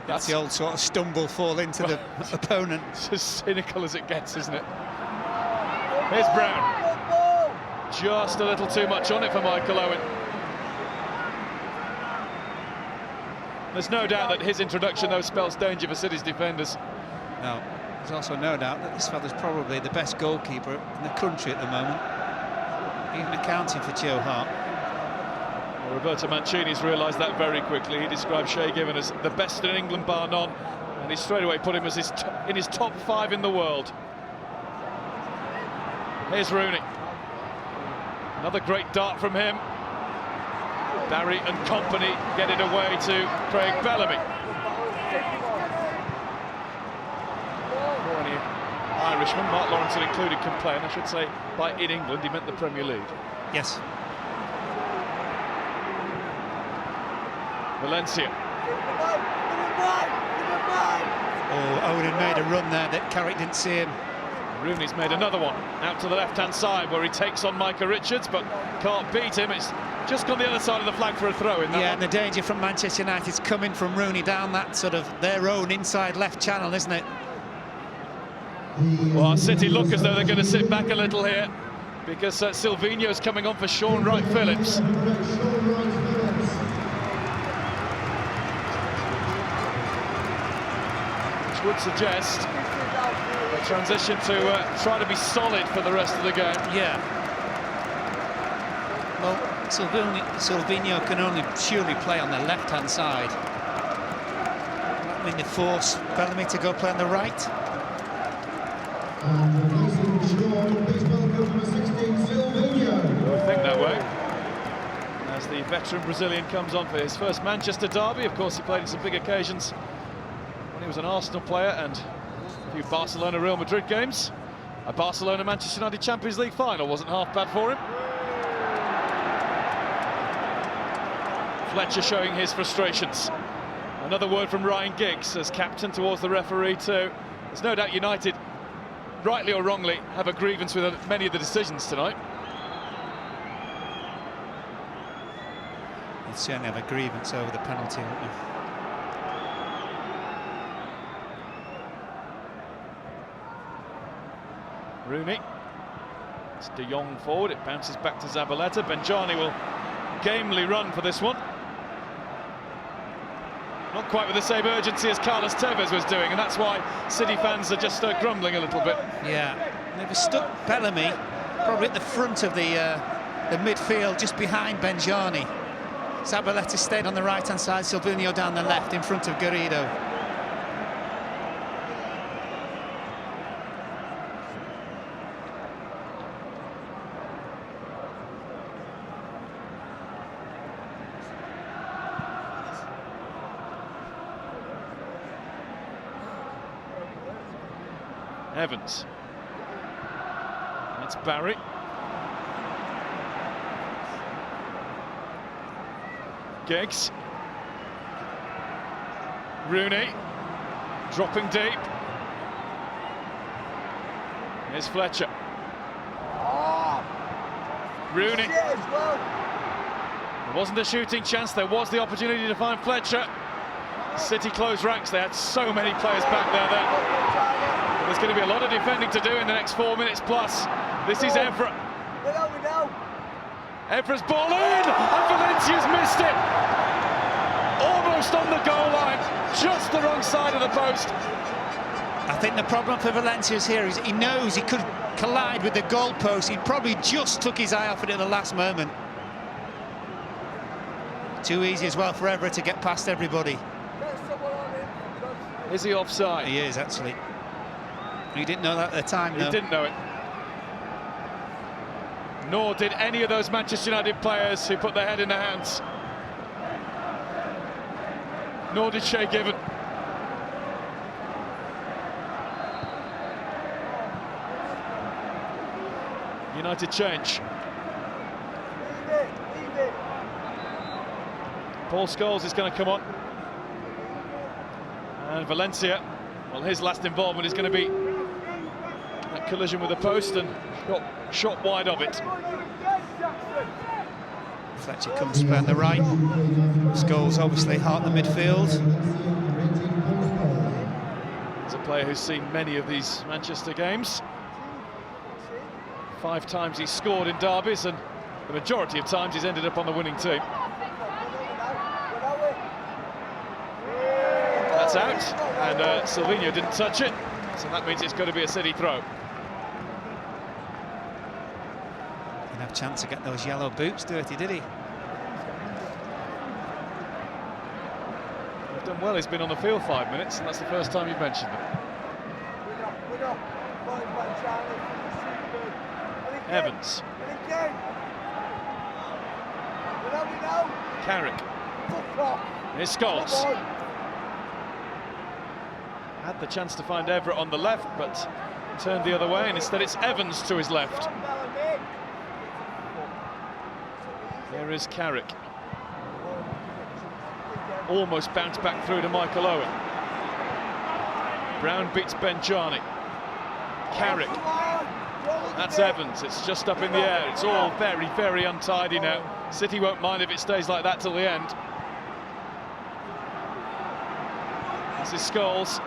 Speaker 3: That's the old sort of stumble, fall into the opponent.
Speaker 2: It's as cynical as it gets, isn't it? Here's Brown. Just a little too much on it for Michael Owen. There's no doubt that his introduction, though, spells danger for City's defenders.
Speaker 3: No, there's also no doubt that this fella's probably the best goalkeeper in the country at the moment, even accounting for Joe Hart.
Speaker 2: Well, Roberto Mancini's realised that very quickly. He described Shay Given as the best in England, bar none, and he straight away put him as in his top 5 in the world. Here's Rooney. Another great dart from him. Barry and company get it away to Craig Bellamy. For any Irishman, Mark Lawrenson included, complain, I should say, by in England, he meant the Premier League.
Speaker 3: Yes.
Speaker 2: Valencia.
Speaker 3: Oh, Owen had made a run there that Carrick didn't see him.
Speaker 2: Rooney's made another one out to the left-hand side where he takes on Micah Richards but can't beat him. It's just gone the other side of the flag for a throw in that
Speaker 3: Yeah,
Speaker 2: one.
Speaker 3: and the danger from Manchester United's coming from Rooney down that sort of their own inside left channel, isn't it?
Speaker 2: Well, City look as though they're going to sit back a little here because Silvinho's coming on for Sean Wright-Phillips. Which would suggest a transition to try to be solid for the rest of the game.
Speaker 3: Yeah. Well, Silvinho can only surely play on the left-hand side. I mean, they force Bellamy to go play on the right.
Speaker 1: And replacing Sean, please welcome number 16, Silvinho.
Speaker 2: I would think that way. As the veteran Brazilian comes on for his first Manchester derby. Of course, he played in some big occasions when he was an Arsenal player and a few Barcelona-Real Madrid games. A Barcelona-Manchester United Champions League final wasn't half bad for him. Fletcher showing his frustrations Another word from Ryan Giggs as captain towards the referee too. There's no doubt United, rightly or wrongly, have a grievance with many of the decisions tonight.
Speaker 3: They certainly have a grievance over the penalty, haven't they?
Speaker 2: Rooney. It's De Jong forward, it bounces back to Zabaleta. Benjani will gamely run for this one. Not quite with the same urgency as Carlos Tevez was doing, and that's why City fans are just grumbling a little bit.
Speaker 3: Yeah, they've stuck Bellamy probably at the front of the midfield, just behind Benjani. Zabaleta stayed on the right-hand side, Silvinho down the left in front of Garrido.
Speaker 2: Evans. That's Barry. Giggs. Rooney. Dropping deep. Here's Fletcher. Rooney. There wasn't a shooting chance, there was the opportunity to find Fletcher. City closed ranks, they had so many players back there that there's going to be a lot of defending to do in the next 4 minutes plus. This is Evra. Evra's ball in, and Valencia's missed it. Almost on the goal line, just the wrong side of the post.
Speaker 3: I think the problem for Valencia's here is he knows he could collide with the goalpost. He probably just took his eye off it at the last moment. Too easy as well for Evra to get past everybody.
Speaker 2: Is he offside?
Speaker 3: He is, actually. He didn't know that at the time, though.
Speaker 2: He didn't know it. Nor did any of those Manchester United players who put their head in their hands. Nor did Shay Given. United change. Paul Scholes is going to come on. And Valencia, well, his last involvement is going to be that collision with the post and got shot wide of it.
Speaker 3: Fletcher comes around the right. Scholes obviously heart the midfield.
Speaker 2: He's a player who's seen many of these Manchester games. 5 times he's scored in derbies, and the majority of times he's ended up on the winning team. That's out, and Silvinho didn't touch it, so that means it's going to be a City throw.
Speaker 3: Didn't have a chance to get those yellow boots dirty, did he?
Speaker 2: He's done well, he's been on the field 5 minutes, and that's the first time you've mentioned them. Evans. Carrick. Here's Scholes. Had the chance to find Evra on the left, but turned the other way, and instead it's Evans to his left. Here is Carrick. Almost bounced back through to Michael Owen. Brown beats Benjani. Carrick. That's Evans, it's just up in the air. It's all very, very untidy now. City won't mind if it stays like that till the end. This is Scholes,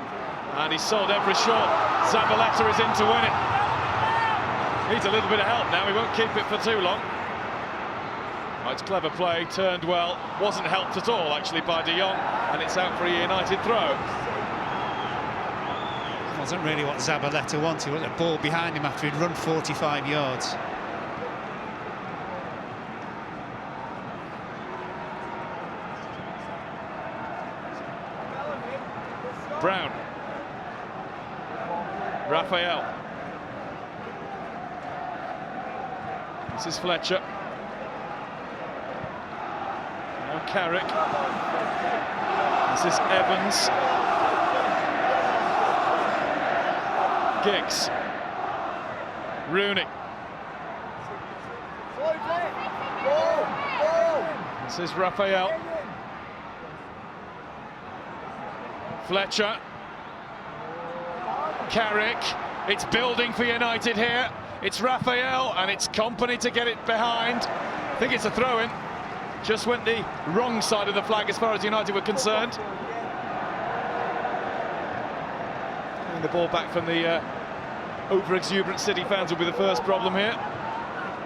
Speaker 2: and he's sold Evra short. Zabaleta is in to win it. Needs a little bit of help now, he won't keep it for too long. Oh, it's clever play, turned well. Wasn't helped at all, actually, by De Jong, and it's out for a United throw.
Speaker 3: Wasn't really what Zabaleta wanted, with the ball behind him after he'd run 45 yards.
Speaker 2: Brown. Raphael. This is Fletcher. Now Carrick. This is Evans. Giggs. Rooney. This is Raphael. Fletcher. Carrick. It's building for United here. It's Raphael and it's Kompany to get it behind. I think it's a throw-in. Just went the wrong side of the flag as far as United were concerned. Getting the ball back from the over-exuberant City fans will be the first problem here.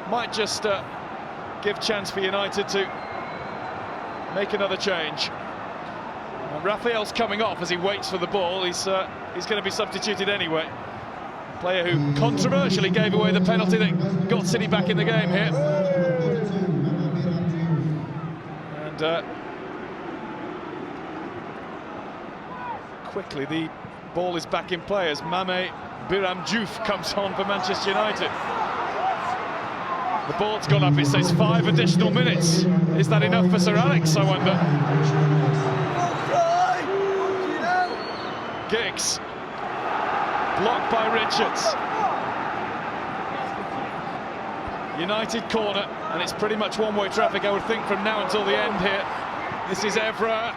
Speaker 2: Might just give chance for United to make another change. And Raphael's coming off as he waits for the ball. He's going to be substituted anyway. Player who controversially gave away the penalty that got City back in the game here. And quickly the ball is back in play as Mame Biram Diouf comes on for Manchester United. The board's gone up, it says 5 additional minutes. Is that enough for Sir Alex, I wonder? Giggs. Blocked by Richards. United corner, and it's pretty much one-way traffic, I would think, from now until the end here. This is Evra.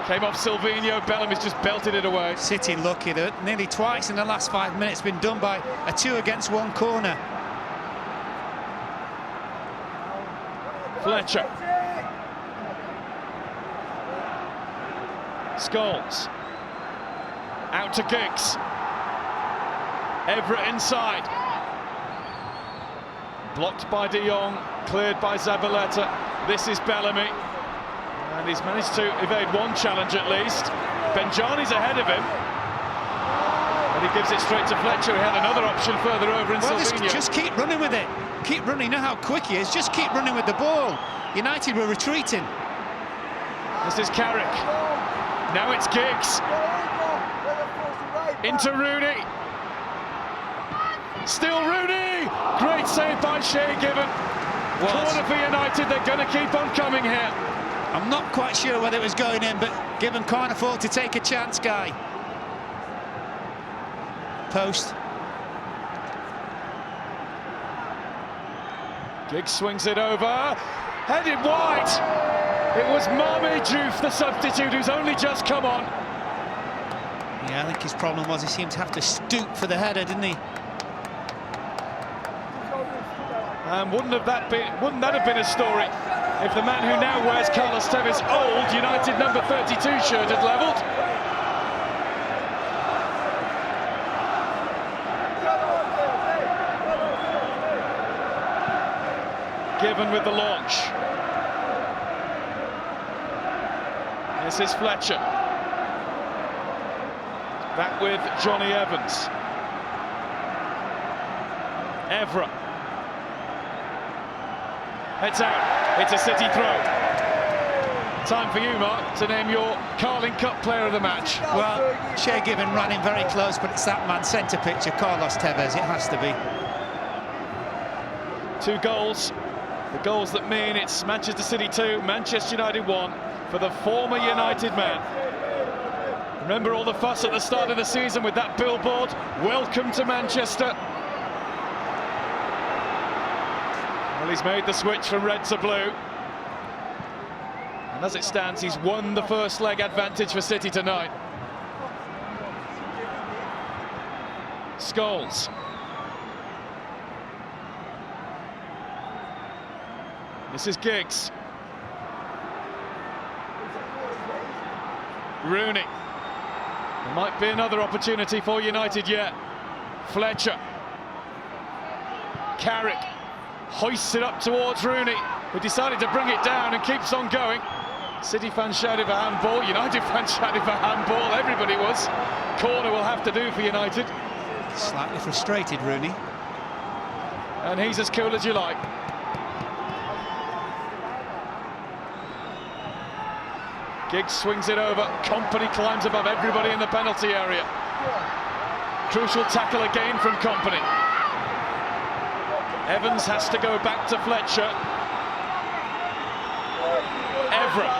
Speaker 2: Came off Silvinho, Bellamy's just belted it away.
Speaker 3: City lucky that nearly twice in the last 5 minutes been done by a 2-against-1 corner.
Speaker 2: Fletcher. Scholes. Out to Giggs. Evra inside. Blocked by De Jong, cleared by Zabaleta. This is Bellamy. And he's managed to evade one challenge at least. Benjani's ahead of him. And he gives it straight to Fletcher. He had another option further over in Silvinho.
Speaker 3: Just keep running with it. Keep running. You know how quick he is. Just keep running with the ball. United were retreating.
Speaker 2: This is Carrick. Now it's Giggs. Into Rooney. Still Rooney! Great save by Shay Given. Corner for United, they're going to keep on coming here.
Speaker 3: I'm not quite sure whether it was going in, but Given can't afford to take a chance, Guy. Post.
Speaker 2: Giggs swings it over. Headed wide. It was Mame Diouf, the substitute, who's only just come on.
Speaker 3: Yeah, I think his problem was he seemed to have to stoop for the header, didn't he?
Speaker 2: And wouldn't that have been a story if the man who now wears Carlos Tevez' old United number 32 shirt had levelled? Given with the launch. This is Fletcher. Back with Johnny Evans. Evra. Heads out. It's a City throw. Time for you, Mark, to name your Carling Cup player of the match.
Speaker 3: Well, Shay Given ran in very close, but it's that man centre picture, Carlos Tevez. It has to be.
Speaker 2: 2 goals. The goals that mean it's Manchester City 2, Manchester United 1 for the former United man. Remember all the fuss at the start of the season with that billboard? Welcome to Manchester. Well, he's made the switch from red to blue. And as it stands, he's won the first leg advantage for City tonight. Scholes. This is Giggs. Rooney. There might be another opportunity for United yet. Fletcher. Carrick hoists it up towards Rooney, who decided to bring it down and keeps on going. City fans shouted for handball, United fans shouted for handball, everybody was. Corner will have to do for United.
Speaker 3: Slightly frustrated, Rooney.
Speaker 2: And he's as cool as you like. Giggs swings it over, Kompany climbs above everybody in the penalty area. Crucial tackle again from Kompany. Evans has to go back to Fletcher. Evra.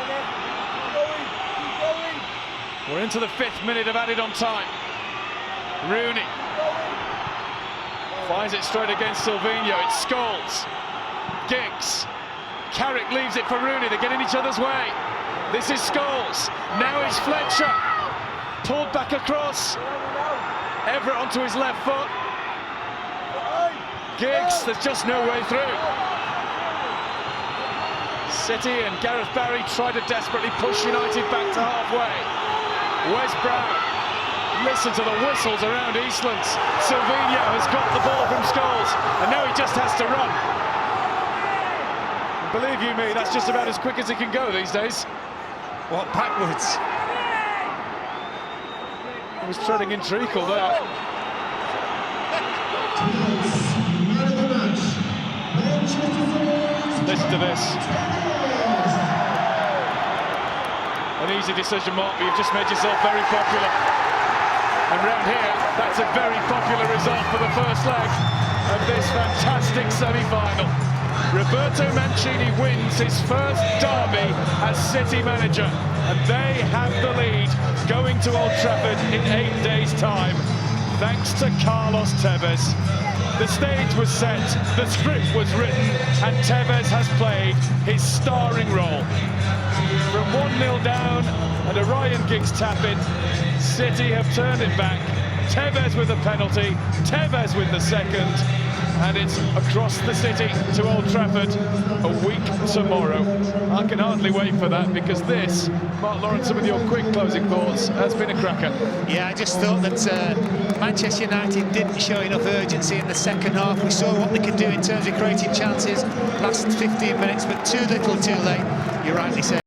Speaker 2: We're into the 5th minute of added on time. Rooney. Finds it straight against Silvinho, it's Scholes. Giggs. Carrick leaves it for Rooney, they get in each other's way. This is Scholes, now it's Fletcher. pulled back across. Everett onto his left foot. Giggs, there's just no way through. City and Gareth Barry try to desperately push United back to halfway. Wes Brown, listen to the whistles around Eastlands. Silvino has got the ball from Scholes, and now he just has to run. And believe you me, that's just about as quick as he can go these days.
Speaker 3: What, backwards?
Speaker 2: He was treading in treacle there.
Speaker 1: Man of the match, Manchester City's
Speaker 2: Listen to this. An easy decision, Mark, but you've just made yourself very popular. And round here, that's a very popular result for the first leg of this fantastic semi-final. Roberto Mancini wins his first derby as City manager, and they have the lead going to Old Trafford in 8 days' time, thanks to Carlos Tevez. The stage was set, the script was written, and Tevez has played his starring role. From 1-0 down and a Ryan Giggs tap-in, City have turned it back. Tevez with a penalty, Tevez with the second, and it's across the city to Old Trafford a week tomorrow. I can hardly wait for that, because this, Mark Lawrence, some of your quick closing thoughts, has been a cracker.
Speaker 3: Yeah, I just thought that Manchester United didn't show enough urgency in the second half. We saw what they could do in terms of creating chances last 15 minutes, but too little too late, you rightly said.